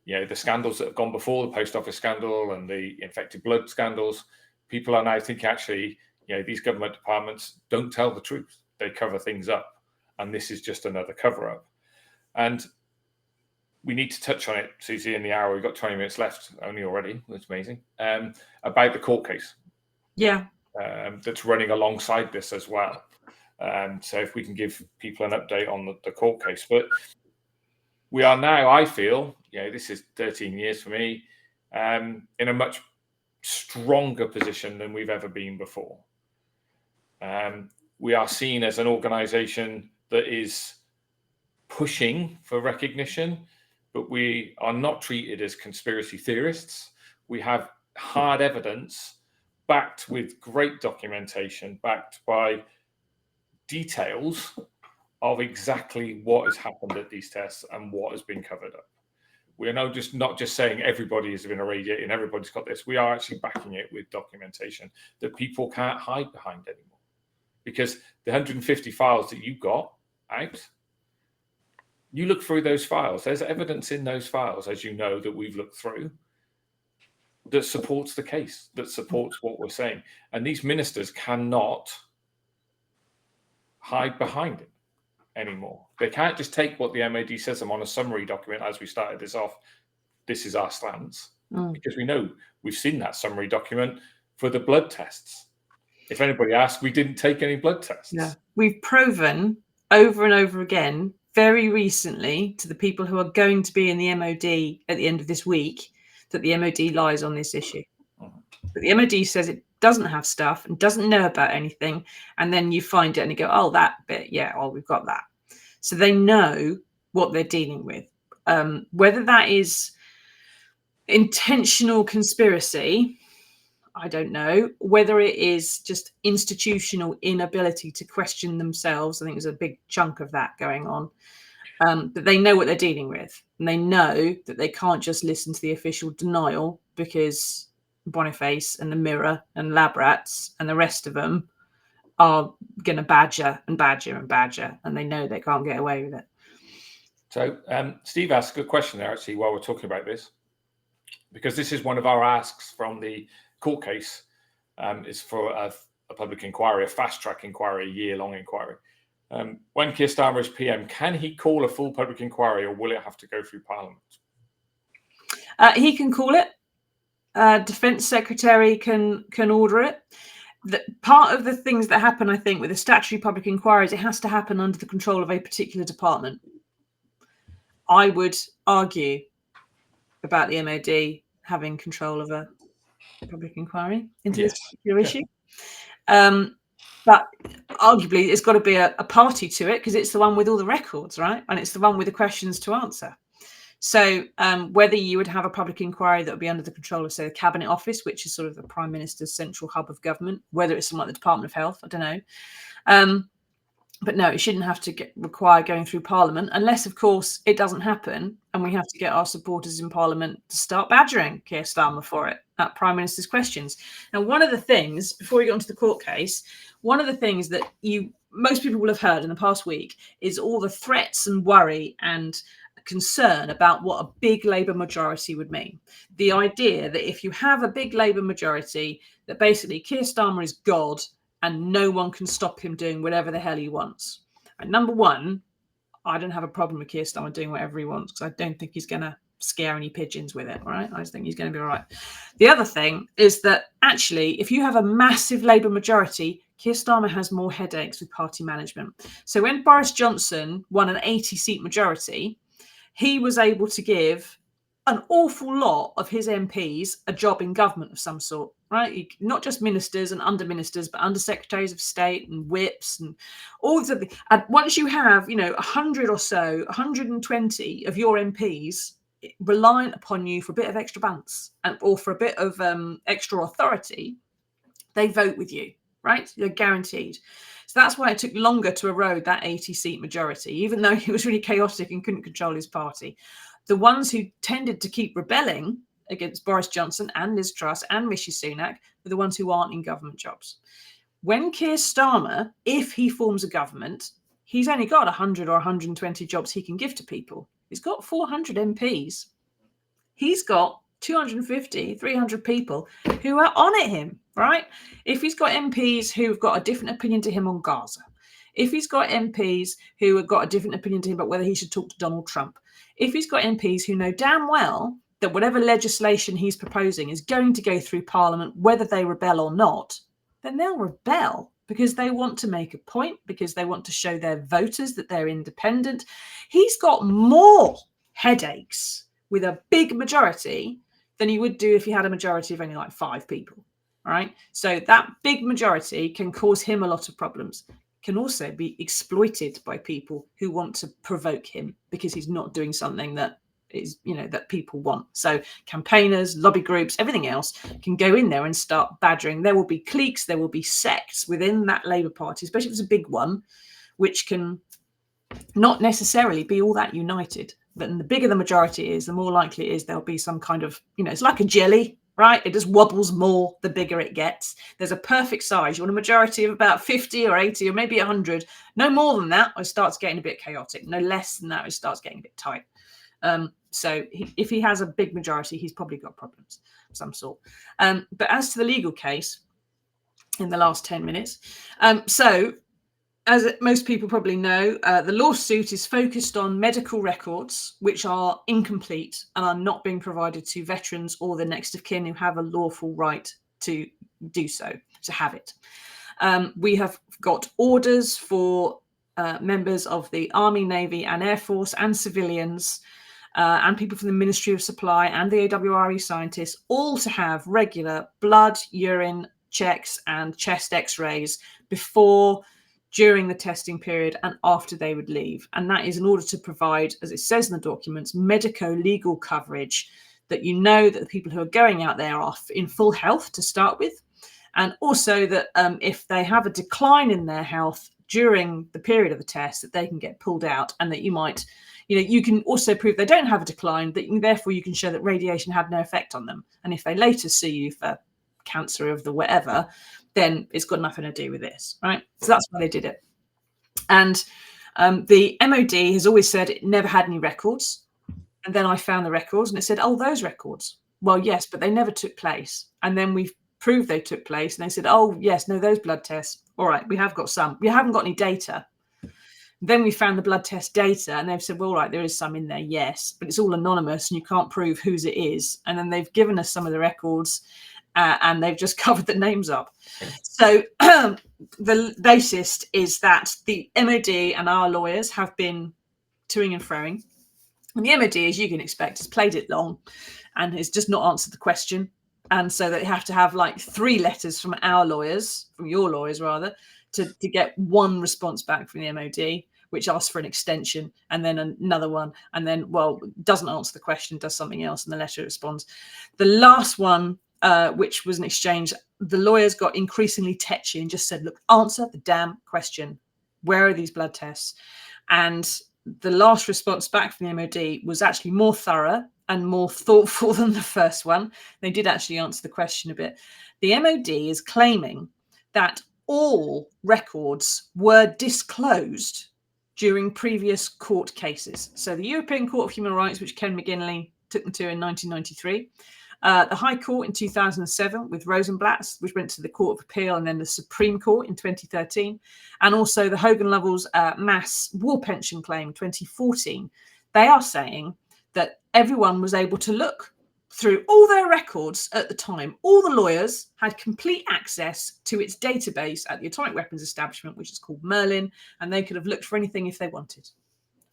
The scandals that have gone before, the post office scandal and the infected blood scandals, people are now thinking, actually, these government departments don't tell the truth. They cover things up. And this is just another cover up. And we need to touch on it, Susie, in the hour. We've got 20 minutes left only already. That's amazing. About the court case. Yeah. That's running alongside this as well. So if we can give people an update on the court case. But we are now, I feel, this is 13 years for me, in a much stronger position than we've ever been before. We are seen as an organisation that is pushing for recognition, but we are not treated as conspiracy theorists. We have hard evidence backed with great documentation, backed by details of exactly what has happened at these tests and what has been covered up. We're not just saying everybody has been irradiated and everybody's got this. We are actually backing it with documentation that people can't hide behind anymore. Because the 150 files that you got out, you look through those files. There's evidence in those files, as you know, that we've looked through that supports the case, that supports what we're saying. And these ministers cannot hide behind it anymore. They can't just take what the MOD says them on a summary document as we started this off. This is our stance. Because we know we've seen that summary document for the blood tests. If anybody asks, we didn't take any blood tests. Yeah. We've proven over and over again, very recently, to the people who are going to be in the MOD at the end of this week, that the MOD lies on this issue. But the MOD says it doesn't have stuff and doesn't know about anything. And then you find it and you go, oh, that bit. Yeah, well, we've got that. So they know what they're dealing with. Whether that is intentional conspiracy, I don't know. Whether it is just institutional inability to question themselves, I think there's a big chunk of that going on. But they know what they're dealing with. And they know that they can't just listen to the official denial, because Boniface and the Mirror and Lab Rats and the rest of them are going to badger and badger and badger, and they know they can't get away with it. So Steve asked a good question there, actually, while we're talking about this, because this is one of our asks from the court case. Is for a public inquiry, a fast-track inquiry, a year-long inquiry. When Keir Starmer is PM, can he call a full public inquiry, or will it have to go through Parliament? He can call it. Defence Secretary can order it. Part of the things that happen, I think, with a statutory public inquiry is it has to happen under the control of a particular department. I would argue about the MOD having control of a public inquiry into this particular issue. But arguably, it's got to be a party to it, because it's the one with all the records, right? And it's the one with the questions to answer. So whether you would have a public inquiry that would be under the control of, say, the Cabinet Office, which is sort of the Prime Minister's central hub of government, whether it's something like the Department of Health, I don't know. But no, it shouldn't have to require going through Parliament, unless, of course, it doesn't happen and we have to get our supporters in Parliament to start badgering Keir Starmer for it at Prime Minister's questions. Now, one of the things, before we get onto the court case, one of the things that most people will have heard in the past week is all the threats and worry and concern about what a big Labour majority would mean. The idea that if you have a big Labour majority, that basically Keir Starmer is God and no one can stop him doing whatever the hell he wants. And number one, I don't have a problem with Keir Starmer doing whatever he wants, because I don't think he's going to scare any pigeons with it, all right? I just think he's going to be all right. The other thing is that actually, if you have a massive Labour majority, Keir Starmer has more headaches with party management. So when Boris Johnson won an 80-seat majority, he was able to give an awful lot of his MPs a job in government of some sort, right? Not just ministers and under ministers, but under secretaries of state and whips and all of the. And once you have, 100 or so, 120 of your MPs reliant upon you for a bit of extra balance or for a bit of extra authority, they vote with you, right? You're guaranteed. So that's why it took longer to erode that 80-seat majority, even though he was really chaotic and couldn't control his party. The ones who tended to keep rebelling against Boris Johnson and Liz Truss and Rishi Sunak are the ones who aren't in government jobs. When Keir Starmer, if he forms a government, he's only got 100 or 120 jobs he can give to people. He's got 400 MPs. He's got 250, 300 people who are on at him, right? If he's got MPs who've got a different opinion to him on Gaza, if he's got MPs who have got a different opinion to him about whether he should talk to Donald Trump, if he's got MPs who know damn well that whatever legislation he's proposing is going to go through Parliament, whether they rebel or not, then they'll rebel because they want to make a point, because they want to show their voters that they're independent. He's got more headaches with a big majority than he would do if he had a majority of only like 5 people, all right? So that big majority can cause him a lot of problems. can also be exploited by people who want to provoke him because he's not doing something that is, that people want. So campaigners, lobby groups, everything else can go in there and start badgering. There will be cliques, there will be sects within that Labour Party, especially if it's a big one, which can not necessarily be all that united. But the bigger the majority is, the more likely it is there'll be some kind of, it's like a jelly, right? It just wobbles more the bigger it gets. There's a perfect size. You want a majority of about 50 or 80 or maybe 100. No more than that, it starts getting a bit chaotic. No less than that, it starts getting a bit tight. So if he has a big majority, he's probably got problems of some sort. But as to the legal case in the last 10 minutes, so as most people probably know, the lawsuit is focused on medical records which are incomplete and are not being provided to veterans or the next of kin who have a lawful right to do so, to have it. We have got orders for members of the Army, Navy and Air Force and civilians and people from the Ministry of Supply and the AWRE scientists, all to have regular blood, urine checks and chest x-rays before, during the testing period and after they would leave. And that is in order to provide, as it says in the documents, medico-legal coverage that that the people who are going out there are in full health to start with. And also that if they have a decline in their health during the period of the test, that they can get pulled out, and that you might, you can also prove they don't have a decline, that therefore you can show that radiation had no effect on them. And if they later sue you for cancer of the whatever, then it's got nothing to do with this, right? So that's why they did it. And the MOD has always said it never had any records. And then I found the records and it said, oh, those records. Well, yes, but they never took place. And then we've proved they took place. And they said, oh, yes, no, those blood tests. All right, we have got some. We haven't got any data. Then we found the blood test data and they've said, well, all right, there is some in there, yes, but it's all anonymous and you can't prove whose it is. And then they've given us some of the records and they've just covered the names up. So the latest is that the MOD and our lawyers have been toing and froing. And the MOD, as you can expect, has played it long and has just not answered the question. And so they have to have like 3 letters from our lawyers, from your lawyers rather, to get one response back from the MOD, which asks for an extension, and then another one, and then, well, doesn't answer the question, does something else, and the letter responds. The last one, which was an exchange, the lawyers got increasingly tetchy and just said, look, answer the damn question. Where are these blood tests? And the last response back from the MOD was actually more thorough and more thoughtful than the first one. They did actually answer the question a bit. The MOD is claiming that all records were disclosed during previous court cases. So the European Court of Human Rights, which Ken McGinley took them to in 1993, the High Court in 2007 with Rosenblatt, which went to the Court of Appeal, and then the Supreme Court in 2013, and also the Hogan Lovells mass war pension claim 2014. They are saying that everyone was able to look through all their records at the time. All the lawyers had complete access to its database at the Atomic Weapons Establishment, which is called Merlin, and they could have looked for anything if they wanted,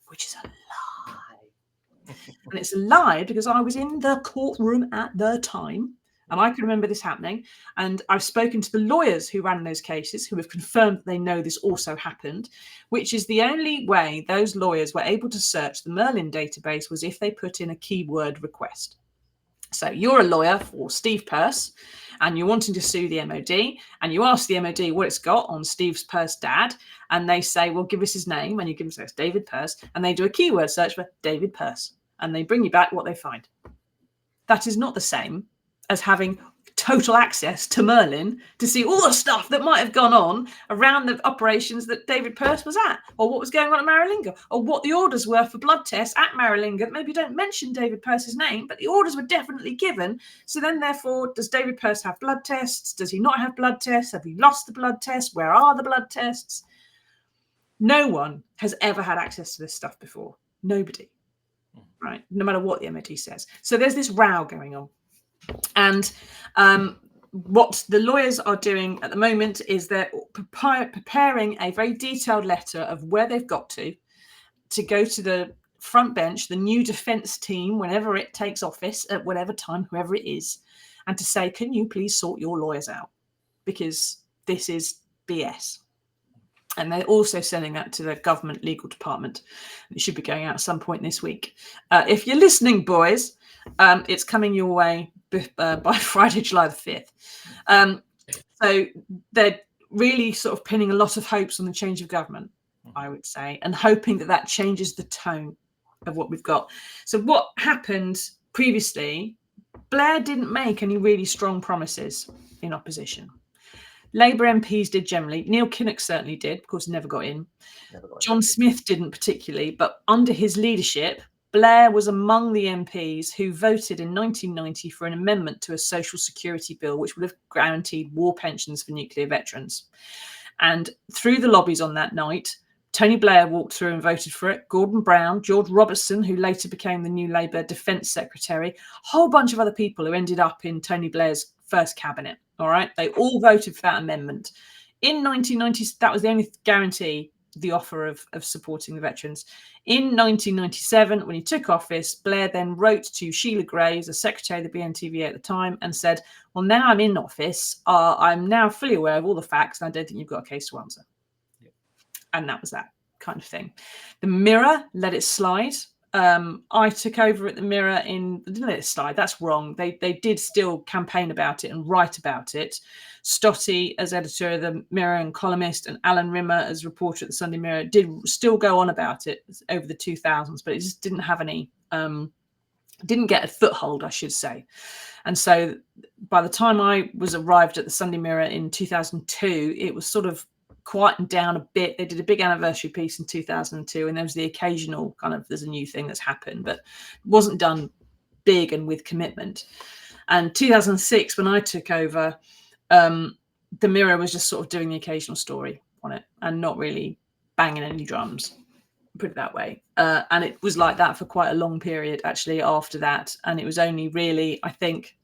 which is a lie. And it's a lie because I was in the courtroom at the time and I can remember this happening. And I've spoken to the lawyers who ran those cases who have confirmed that they know this also happened, which is the only way those lawyers were able to search the Merlin database was if they put in a keyword request. So you're a lawyer for Steve Purse and you're wanting to sue the MOD, and you ask the MOD what it's got on Steve's Purse dad, and they say, well, give us his name, and you give them, so it's David Purse, and they do a keyword search for David Purse, and they bring you back what they find. That is not the same as having total access to Merlin to see all the stuff that might have gone on around the operations that David Purse was at, or what was going on at Maralinga, or what the orders were for blood tests at Maralinga. Maybe don't mention David Purse's name, but the orders were definitely given. So then, therefore, does David Purse have blood tests? Does he not have blood tests? Have he lost the blood tests? Where are the blood tests? No one has ever had access to this stuff before. Nobody, right? No matter what the MOD says. So there's this row going on. And what the lawyers are doing at the moment is they're preparing a very detailed letter of where they've got to go to the front bench, the new defence team, whenever it takes office, at whatever time, whoever it is, and to say, can you please sort your lawyers out? Because this is BS. And they're also sending that to the government legal department. It should be going out at some point this week. If you're listening, boys, it's coming your way by Friday, July the 5th. So they're really sort of pinning a lot of hopes on the change of government, I would say, and hoping that that changes the tone of what we've got. So what happened previously, Blair didn't make any really strong promises in opposition. Labour MPs did generally. Neil Kinnock certainly did, of course, he never got in. John Smith didn't particularly, but under his leadership, Blair was among the MPs who voted in 1990 for an amendment to a social security bill, which would have guaranteed war pensions for nuclear veterans. And through the lobbies on that night, Tony Blair walked through and voted for it. Gordon Brown, George Robertson, who later became the new Labour Defence Secretary, a whole bunch of other people who ended up in Tony Blair's first cabinet. All right, they all voted for that amendment. In 1990, that was the only guarantee, the offer of supporting the veterans. In 1997, when he took office, Blair then wrote to Sheila Gray, the secretary of the BNTVA at the time, and said, well, now I'm in office, I'm now fully aware of all the facts, and I don't think you've got a case to answer. Yeah. And that was that kind of thing. The Mirror let it slide. I took over at the Mirror didn't let it slide. That's wrong. They did still campaign about it and write about it. Stotty, as editor of the Mirror and columnist, and Alan Rimmer as reporter at the Sunday Mirror, did still go on about it over the 2000s, but it just didn't have any, didn't get a foothold, I should say. And so by the time I was arrived at the Sunday Mirror in 2002, it was sort of quietened down a bit. They did a big anniversary piece in 2002, and there was the occasional kind of, there's a new thing that's happened, but it wasn't done big and with commitment. And 2006, when I took over, the Mirror was just sort of doing the occasional story on it and not really banging any drums, put it that way. And it was like that for quite a long period actually after that. And it was only really, I think,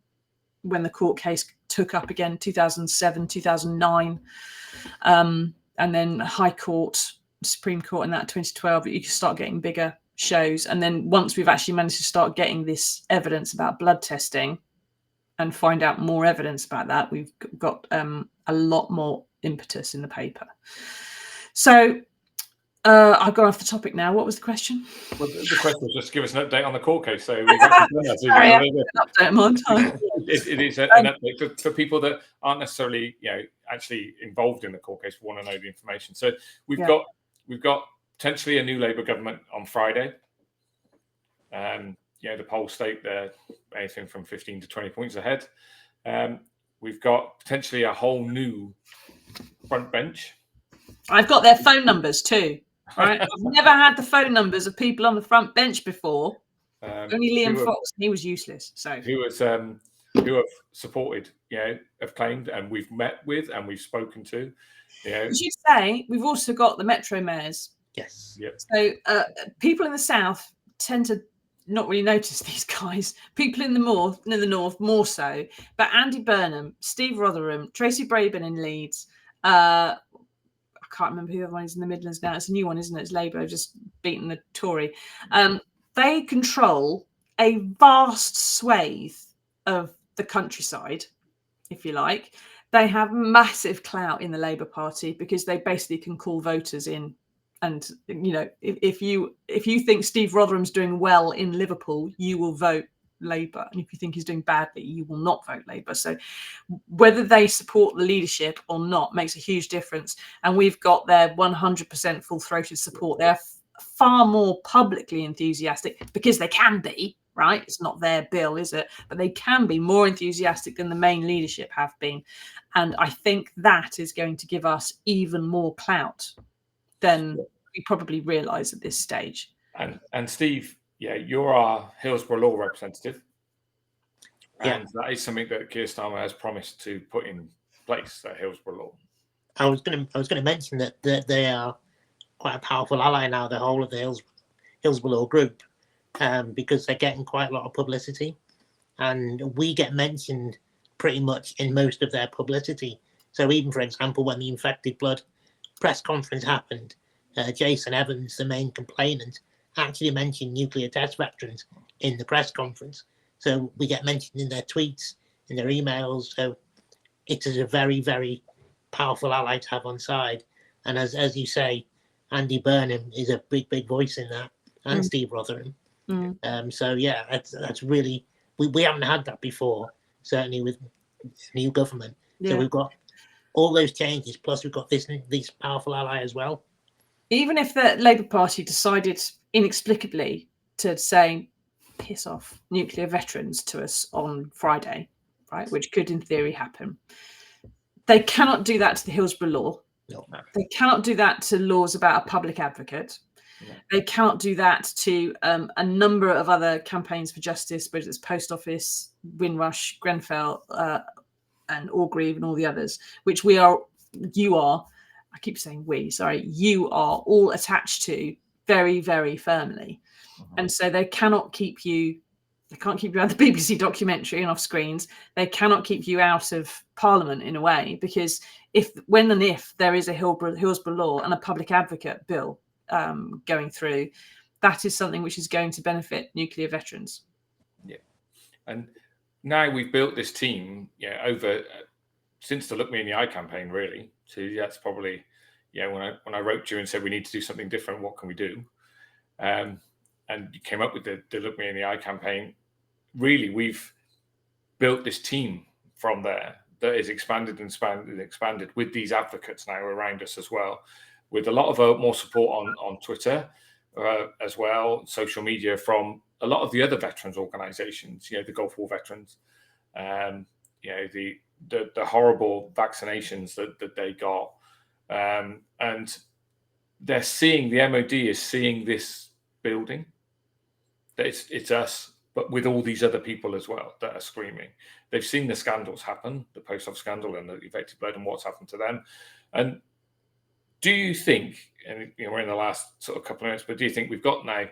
when the court case took up again, 2007, 2009, and then High Court, Supreme Court, and that 2012, you can start getting bigger shows. And then once we've actually managed to start getting this evidence about blood testing and find out more evidence about that, we've got a lot more impetus in the paper. So I've gone off the topic now. What was the question? Well, the question was just to give us an update on the court case. So we've actually done that. Update them on time. It is an update for people that aren't necessarily, actually involved in the court case, want to know the information. So we've got potentially a new Labour government on Friday. The polls state they're anything from 15 to 20 points ahead. We've got potentially a whole new front bench. I've got their phone numbers too. Right? I've never had the phone numbers of people on the front bench before. Only Liam Fox, he was useless. So who have supported, have claimed, and we've met with and we've spoken to. As you say, we've also got the Metro mayors. Yes. Yep. So people in the south tend to not really notice these guys. People in the north more so. But Andy Burnham, Steve Rotherham, Tracy Brabin in Leeds. I can't remember who the other one is in the Midlands now. It's a new one, isn't it? It's Labour just beaten the Tory. They control a vast swathe of the countryside, if you like. They have massive clout in the Labour Party because they basically can call voters in. And, if you think Steve Rotherham's doing well in Liverpool, you will vote Labour. And if you think he's doing badly, you will not vote Labour. So whether they support the leadership or not makes a huge difference. And we've got their 100% full-throated support. They're far more publicly enthusiastic because they can be, right? It's not their bill, is it? But they can be more enthusiastic than the main leadership have been. And I think that is going to give us even more clout than we probably realise at this stage. And Steve, you're our Hillsborough Law representative. And that is something that Keir Starmer has promised to put in place at Hillsborough Law. I was going to mention that they are quite a powerful ally now, the whole of the Hillsborough Law group, because they're getting quite a lot of publicity, and we get mentioned pretty much in most of their publicity. So even, for example, when the infected blood press conference happened, Jason Evans, the main complainant, actually mentioned nuclear test veterans in the press conference. So we get mentioned in their tweets, in their emails. So it is a very, very powerful ally to have on side. And as you say, Andy Burnham is a big voice in that, and Steve Rotherham. So yeah, that's really we haven't had that before, certainly with new government. So we've got all those changes, plus we've got this powerful ally as well. Even if the Labour Party decided inexplicably to say, piss off nuclear veterans to us on Friday, right, which could in theory happen, they cannot do that to the Hillsborough Law. No. They cannot do that to laws about a public advocate. No. They cannot do that to a number of other campaigns for justice, whether it's Post Office, Windrush, Grenfell, and Orgreave and all the others, which you are, I keep saying you are all attached to very, very firmly. And so they can't keep you out of the BBC documentary and off screens. They cannot keep you out of Parliament in a way, because when there is a Hillsborough Law and a public advocate bill going through, that is something which is going to benefit nuclear veterans. Yeah. And now we've built this team, over since the Look Me in the Eye campaign, really. So that's probably, when I wrote to you and said we need to do something different, what can we do? And you came up with the Look Me in the Eye campaign. Really, we've built this team from there that is expanded with these advocates now around us as well, with a lot of more support on Twitter as well, social media from a lot of the other veterans organisations, the Gulf War veterans, the horrible vaccinations that they got, and they're seeing, the MOD is seeing this building, that it's us, but with all these other people as well that are screaming. They've seen the scandals happen, the Post Office scandal and the Evicted Blood and what's happened to them. And do you think, and we're in the last sort of couple of minutes, but do you think we've got now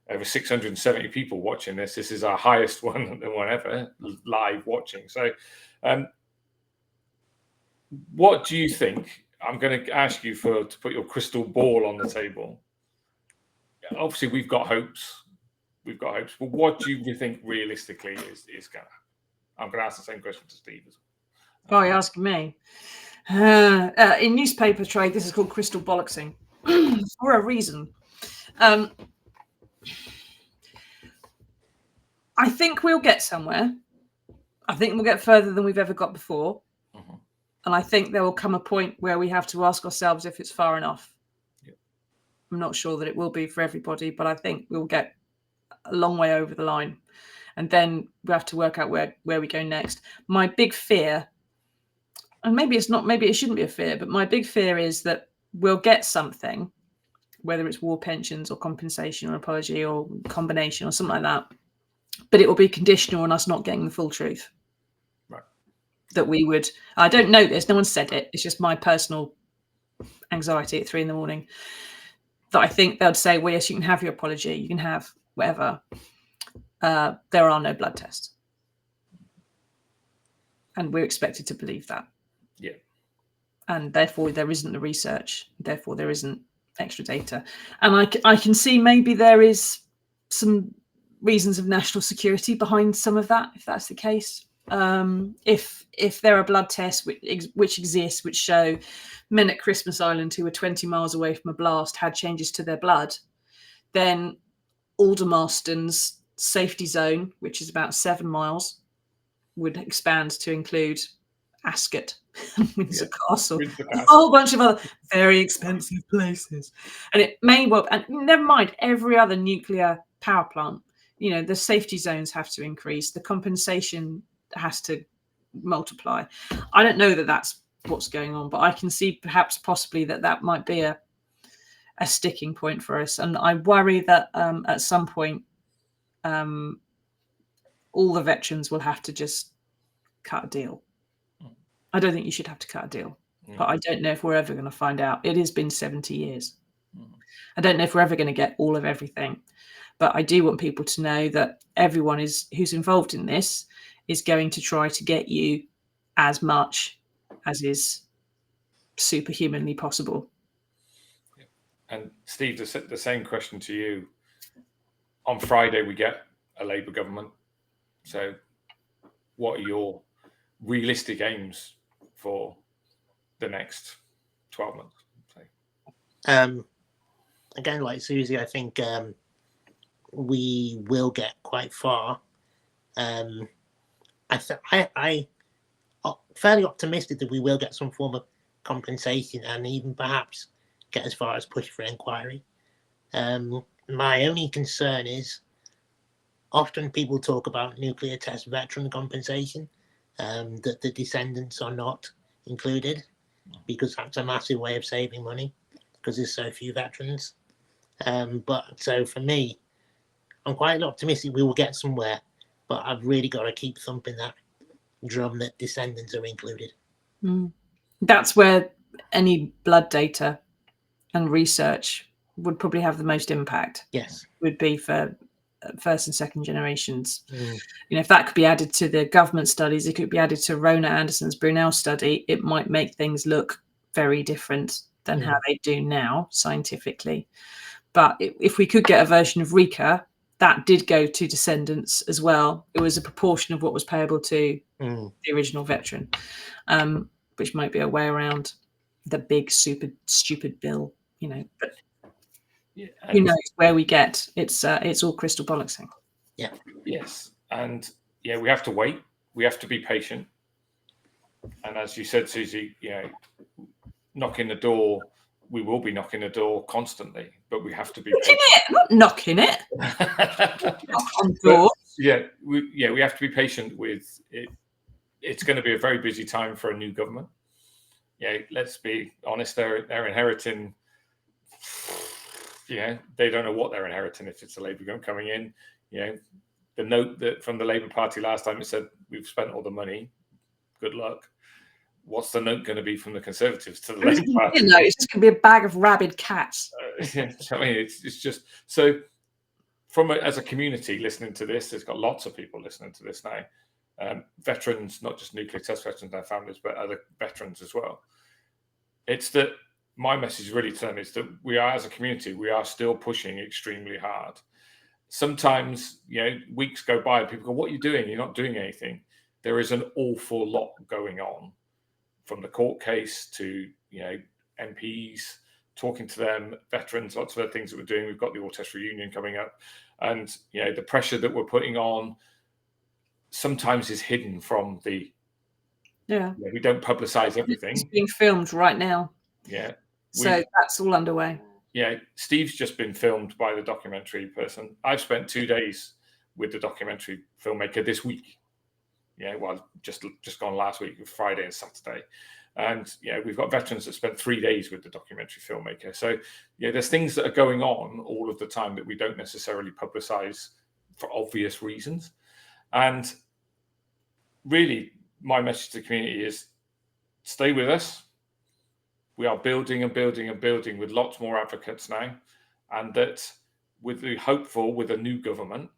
over 670 people watching this? This is our highest one than whatever, live watching. So what do you think? I'm going to ask you to put your crystal ball on the table. Obviously, we've got hopes. But what do you think realistically is going to happen? I'm going to ask the same question to Steve as well. Oh, you're asking me. In newspaper trade, this is called crystal bollocksing for a reason. I think we'll get somewhere. I think we'll get further than we've ever got before. And I think there will come a point where we have to ask ourselves if it's far enough. Yep. I'm not sure that it will be for everybody, but I think we'll get a long way over the line. And then we have to work out where we go next. My big fear, and maybe it shouldn't be a fear, but my big fear is that we'll get something, whether it's war pensions or compensation or apology or combination or something like that, but it will be conditional on us not getting the full truth. Right. That we would, I don't know this, no one said it, it's just my personal anxiety at 3 a.m, that I think they'd say, well, yes, you can have your apology, you can have whatever. There are no blood tests. And we're expected to believe that. Yeah. And therefore there isn't the research, therefore there isn't extra data. And I can see maybe there is some reasons of national security behind some of that, if that's the case. If there are blood tests which exist, which show men at Christmas Island who were 20 miles away from a blast had changes to their blood, then Aldermaston's safety zone, which is about 7 miles, would expand to include Ascot, Windsor Castle, a whole bunch of other very expensive places. And it may well, and never mind every other nuclear power plant, the safety zones have to increase, the compensation has to multiply. I don't know that that's what's going on, but I can see perhaps possibly that might be a sticking point for us. And I worry that at some point, all the veterans will have to just cut a deal. I don't think you should have to cut a deal, but I don't know if we're ever going to find out. It has been 70 years. I don't know if we're ever going to get all of everything, but I do want people to know that everyone who's involved in this is going to try to get you as much as is superhumanly possible. And Steve, the same question to you. On Friday, we get a Labour government. So what are your realistic aims for the next 12 months? Again, like Susie, I think we will get quite far. I'm fairly optimistic that we will get some form of compensation and even perhaps get as far as push for inquiry. My only concern is often people talk about nuclear test veteran compensation, that the descendants are not included because that's a massive way of saving money because there's so few veterans. But so for me, I'm quite optimistic we will get somewhere, but I've really got to keep thumping that drum that descendants are included. That's where any blood data and research would probably have the most impact. Yes. Would be for first and second generations. If that could be added to the government studies, it could be added to Rona Anderson's Brunel study, it might make things look very different than how they do now scientifically. But if we could get a version of RECA that did go to descendants as well, it was a proportion of what was payable to the original veteran, which might be a way around the big stupid bill, but who knows where we get. It's all crystal bollocksing. Yeah. Yes. And we have to wait. We have to be patient. And as you said, Susie, knocking the door, we will be knocking the door constantly, but we have to be patient. I'm not knocking it. Knock on door. We have to be patient with it. It's going to be a very busy time for a new government. Let's be honest, they're inheriting. They don't know what they're inheriting if it's a Labour government coming in. The note that from the Labour Party last time, it said, we've spent all the money. Good luck. What's the note going to be from the Conservatives to the Labour Party? It's just going to be a bag of rabid cats. It's just so. As a community listening to this, there's got lots of people listening to this now. Veterans, not just nuclear test veterans and their families, but other veterans as well. It's that my message really to them is that we are, as a community, we are still pushing extremely hard. Sometimes, weeks go by and people go, what are you doing? You're not doing anything. There is an awful lot going on, from the court case to, MPs, talking to them, veterans, lots of other things that we're doing. We've got the All Test reunion coming up. And, the pressure that we're putting on sometimes is hidden from the... we don't publicise everything. It's being filmed right now. So that's all underway. Steve's just been filmed by the documentary person. I've spent 2 days with the documentary filmmaker this week. Just gone last week, Friday and Saturday. And we've got veterans that spent 3 days with the documentary filmmaker. So there's things that are going on all of the time that we don't necessarily publicize for obvious reasons. And really, my message to the community is stay with us. We are building and building and building with lots more advocates now. And that with a new government,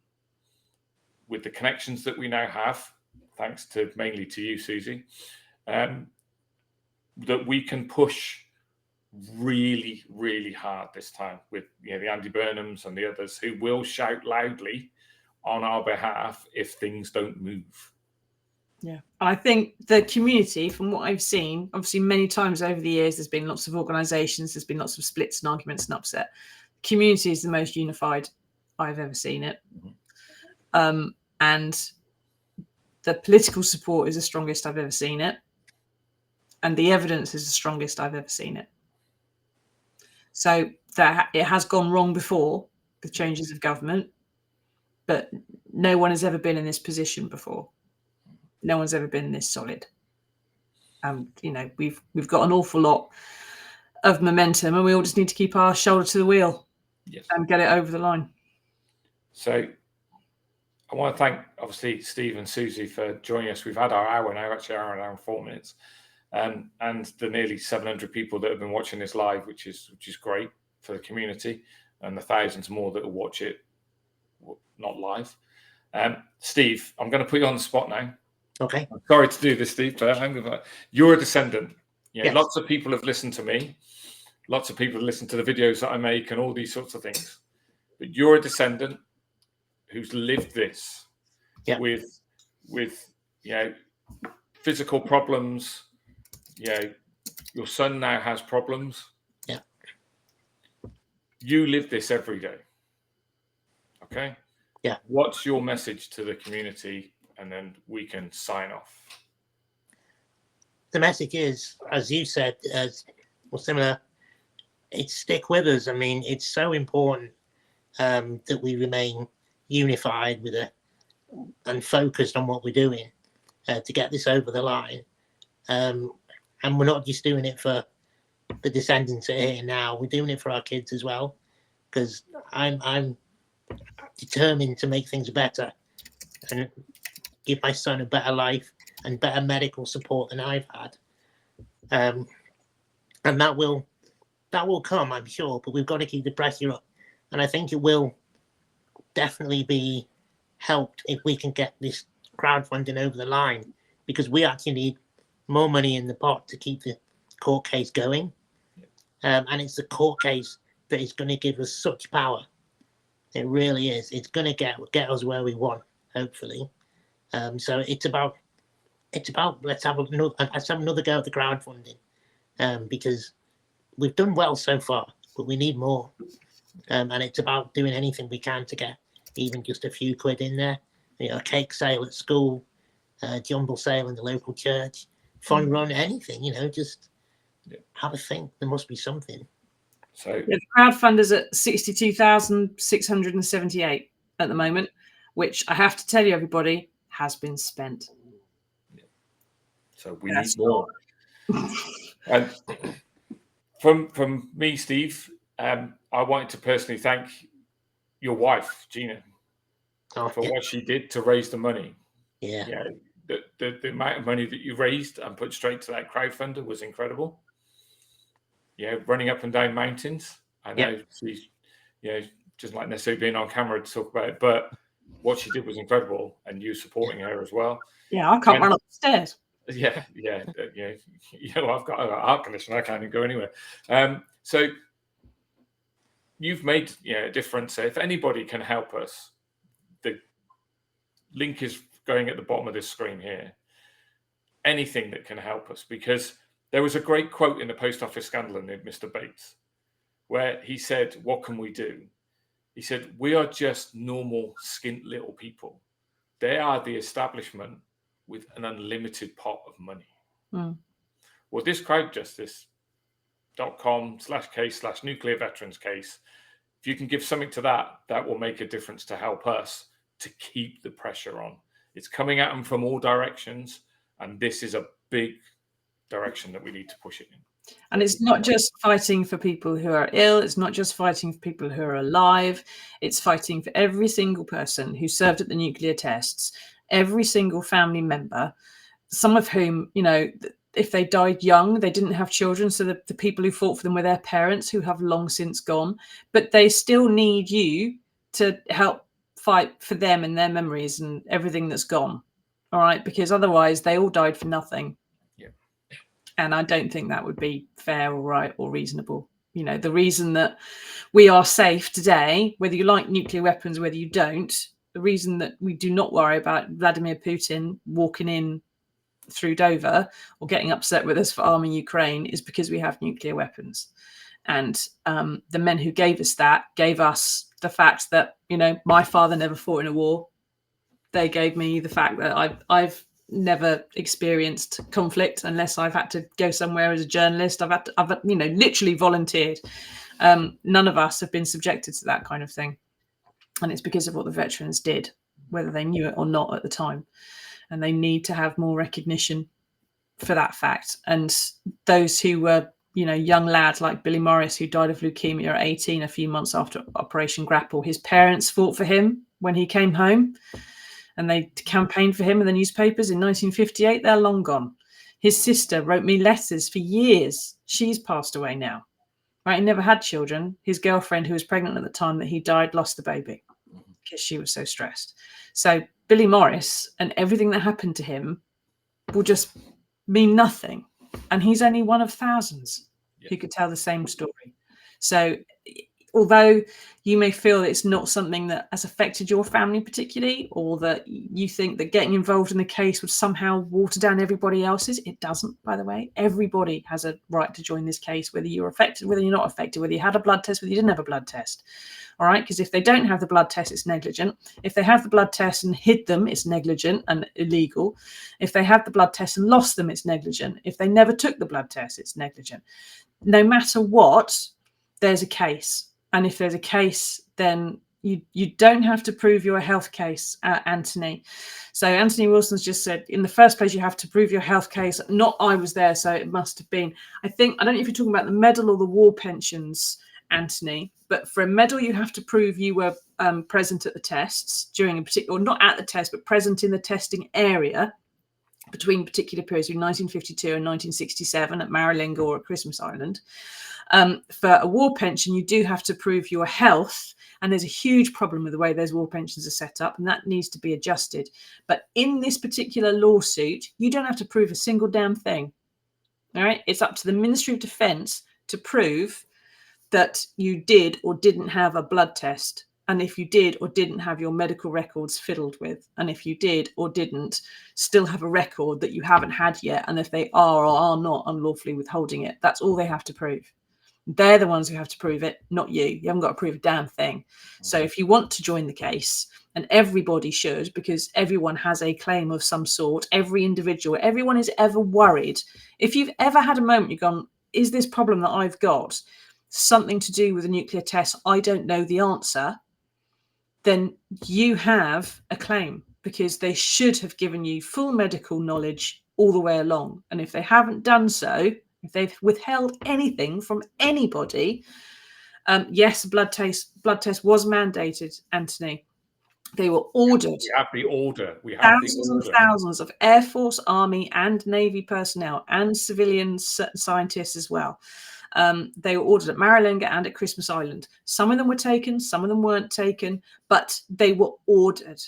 with the connections that we now have, thanks to mainly to you, Susie, that we can push really, really hard this time with the Andy Burnhams and the others who will shout loudly on our behalf if things don't move. I think the community, from what I've seen, obviously many times over the years, there's been lots of organisations, there's been lots of splits and arguments and upset. The community is the most unified I've ever seen it. And the political support is the strongest I've ever seen it. And the evidence is the strongest I've ever seen it. So that it has gone wrong before with changes of government, but no one has ever been in this position before. No one's ever been this solid. We've got an awful lot of momentum, and we all just need to keep our shoulder to the wheel and get it over the line. So I want to thank, obviously, Steve and Susie for joining us. We've had our hour now, actually an hour and 4 minutes, and the nearly 700 people that have been watching this live, which is great for the community, and the thousands more that will watch it not live. Steve, I'm going to put you on the spot now. Okay. I'm sorry to do this, Steve, but you're a descendant. Yes. Lots of people have listened to me. Lots of people have listened to the videos that I make and all these sorts of things. But you're a descendant who's lived this with physical problems. Your son now has problems. Yeah. You live this every day. Okay? Yeah. What's your message to the community? And then we can sign off. The message is, as you said, or similar, it's stick with us. I mean, it's so important that we remain unified and focused on what we're doing to get this over the line. And we're not just doing it for the descendants that are here now. We're doing it for our kids as well, because I'm determined to make things better and give my son a better life and better medical support than I've had. And that will come, I'm sure, but we've got to keep the pressure up. And I think it will definitely be helped if we can get this crowdfunding over the line, because we actually need more money in the pot to keep the court case going. And it's the court case that is going to give us such power. It really is. It's going to get us where we want, hopefully. So it's about let's have another go at the crowdfunding, because we've done well so far, but we need more. And it's about doing anything we can to get even just a few quid in there. A cake sale at school, jumble sale in the local church, fun run, anything. Just have a think. There must be something. So the crowdfunder's at 62,678 at the moment, which I have to tell you, everybody, has been spent. So we need more. And from me, Steve, I wanted to personally thank your wife, Gina, for what she did to raise the money. Yeah. The amount of money that you raised and put straight to that crowdfunder was incredible. Running up and down mountains. I know she's, just like necessarily being on camera to talk about it, but what she did was incredible, and you supporting her as well. Yeah, I can't run up the stairs. Yeah. I've got an air conditioner. I can't even go anywhere. So you've made a difference. If anybody can help us, the link is going at the bottom of this screen here. Anything that can help us, because there was a great quote in the post office scandal in Mr. Bates, where he said, "What can we do?" He said, "We are just normal, skint little people. They are the establishment with an unlimited pot of money." Well, this crowdjustice.com/case/nuclear veterans case, if you can give something to that will make a difference to help us to keep the pressure on. It's coming at them from all directions, and this is a big direction that we need to push it in. And it's not just fighting for people who are ill. It's not just fighting for people who are alive. It's fighting for every single person who served at the nuclear tests, every single family member, some of whom, if they died young, they didn't have children. So the people who fought for them were their parents, who have long since gone. But they still need you to help fight for them and their memories and everything that's gone. All right? Because otherwise they all died for nothing. And I don't think that would be fair or right or reasonable. The reason that we are safe today, whether you like nuclear weapons, whether you don't, the reason that we do not worry about Vladimir Putin walking in through Dover or getting upset with us for arming Ukraine is because we have nuclear weapons. And the men who gave us the fact that, my father never fought in a war. They gave me the fact that I've never experienced conflict unless I've had to go somewhere as a journalist. I've literally volunteered. None of us have been subjected to that kind of thing. And it's because of what the veterans did, whether they knew it or not at the time. And they need to have more recognition for that fact. And those who were, young lads like Billy Morris, who died of leukemia at 18, a few months after Operation Grapple, his parents fought for him when he came home. And they campaigned for him in the newspapers in 1958. They're long gone. His sister wrote me letters for years. She's passed away now. Right? He never had children. His girlfriend, who was pregnant at the time that he died, lost the baby because she was so stressed. So Billy Morris and everything that happened to him will just mean nothing. And he's only one of thousands who could tell the same story. So although you may feel it's not something that has affected your family particularly, or that you think that getting involved in the case would somehow water down everybody else's, it doesn't, by the way. Everybody has a right to join this case, whether you're affected, whether you're not affected, whether you had a blood test, whether you didn't have a blood test. All right, because if they don't have the blood test, it's negligent. If they have the blood test and hid them, it's negligent and illegal. If they have the blood test and lost them, it's negligent. If they never took the blood test, it's negligent. No matter what, there's a case. And if there's a case, then you don't have to prove your health case, Anthony. So Anthony Wilson's just said, in the first place, you have to prove your health case. Not I was there, so it must have been. I don't know if you're talking about the medal or the war pensions, Anthony, but for a medal, you have to prove you were present at the tests during a particular, or not at the test, but present in the testing area between particular periods between 1952 and 1967 at Maralinga or at Christmas Island. For a war pension, you do have to prove your health, and there's a huge problem with the way those war pensions are set up, and that needs to be adjusted. But in this particular lawsuit, you don't have to prove a single damn thing. All right, it's up to the Ministry of Defence to prove that you did or didn't have a blood test, and if you did or didn't have your medical records fiddled with, and if you did or didn't still have a record that you haven't had yet, and if they are or are not unlawfully withholding it, that's all they have to prove. They're the ones who have to prove it, not you. You haven't got to prove a damn thing. So if you want to join the case, and everybody should, because everyone has a claim of some sort, every individual, everyone is ever worried. If you've ever had a moment you've gone, is this problem that I've got something to do with a nuclear test? I don't know the answer. Then you have a claim, because they should have given you full medical knowledge all the way along. And if they haven't done so, if they've withheld anything from anybody, yes, blood test was mandated, Anthony. They were ordered. We have the order. We have thousands and thousands of Air Force, Army, and Navy personnel, and civilian scientists as well. They were ordered at Maralinga and at Christmas Island. Some of them were taken, some of them weren't taken, but they were ordered.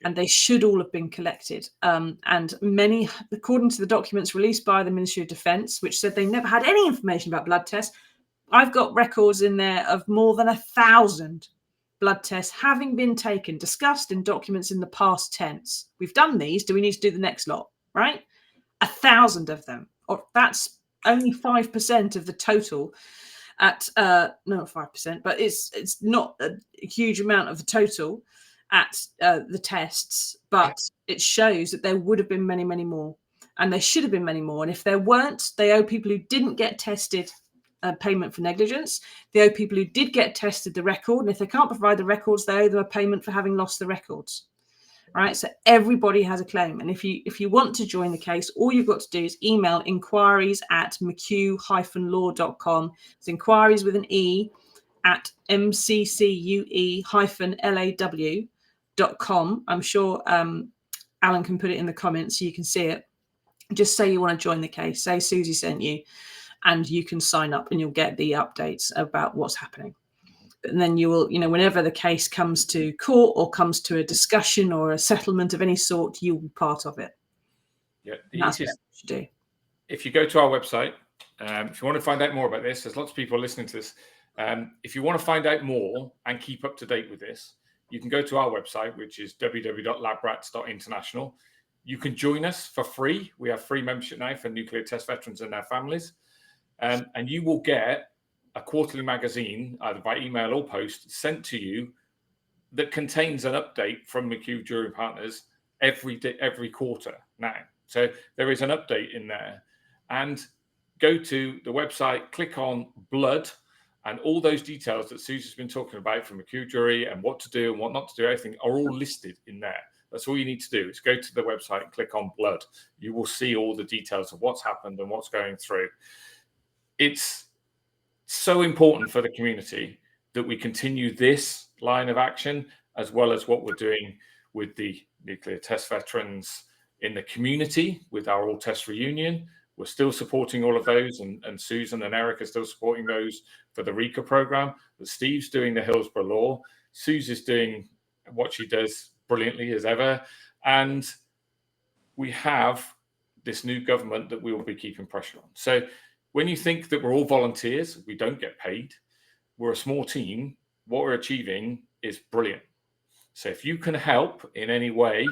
And they should all have been collected. And many, according to the documents released by the Ministry of Defence, which said they never had any information about blood tests, I've got records in there of more than 1,000 blood tests having been taken, discussed in documents in the past tense. We've done these. Do we need to do the next lot? Right? 1,000 of them. Or that's only 5% of the total. At no, not 5%, but it's not a huge amount of the total at the tests, but it shows that there would have been many, many more, and there should have been many more. And if there weren't, they owe people who didn't get tested payment for negligence. They owe people who did get tested the record, and if they can't provide the records, they owe them a payment for having lost the records. Right, so everybody has a claim, and if you want to join the case, all you've got to do is email inquiries@mccue-law.com. It's inquiries with an E at mccue-law.com. I'm sure Alan can put it in the comments so you can see it. Just say you want to join the case. Say Susie sent you, and you can sign up, and you'll get the updates about what's happening. And then you will, whenever the case comes to court or comes to a discussion or a settlement of any sort, you'll be part of it. Yeah, that's what you should do. If you go to our website, if you want to find out more about this, there's lots of people listening to this. If you want to find out more and keep up to date with this, you can go to our website, which is www.labrats.international. You can join us for free. We have free membership now for nuclear test veterans and their families. And you will get a quarterly magazine, either by email or post, sent to you that contains an update from McCue Jury Partners every quarter now. So there is an update in there. And go to the website, click on blood, and all those details that Susie's been talking about from McCue Jury and what to do and what not to do, everything are all listed in there. That's all you need to do is go to the website and click on blood. You will see all the details of what's happened and what's going through. It's so important for the community that we continue this line of action, as well as what we're doing with the nuclear test veterans in the community with our All Test Reunion. We're still supporting all of those, and Susan and Eric are still supporting those for the RECA program. But Steve's doing the Hillsborough Law. Susie's doing what she does brilliantly as ever. And we have this new government that we will be keeping pressure on. So when you think that we're all volunteers, we don't get paid. we're a small team. What we're achieving is brilliant. So if you can help in any way,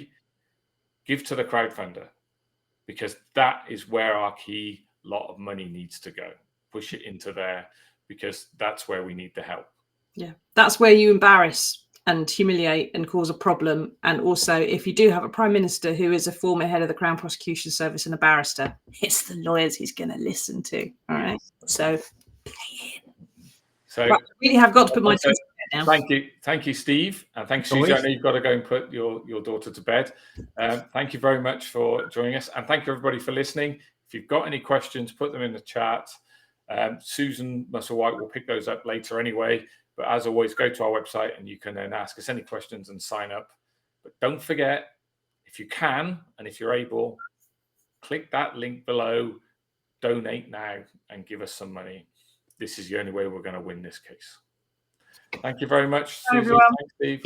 give to the crowdfunder, because that is where our key lot of money needs to go. Push it into there, because that's where we need the help. Yeah, that's where you embarrass and humiliate and cause a problem. And also, if you do have a prime minister who is a former head of the Crown Prosecution Service and a barrister, it's the lawyers he's going to listen to. All right. So pay in. So right, I really have got to put my teeth in now. Thank you, Steve, and thanks, Susie. I know you've got to go and put your daughter to bed. Thank you very much for joining us, and thank you everybody for listening. If you've got any questions, put them in the chat. Susan Musselwhite will pick those up later anyway. But as always, go to our website and you can then ask us any questions and sign up. But don't forget, if you can and if you're able, click that link below, donate now, and give us some money. This is the only way we're going to win this case. Thank you very much, Susie. Thanks, Steve.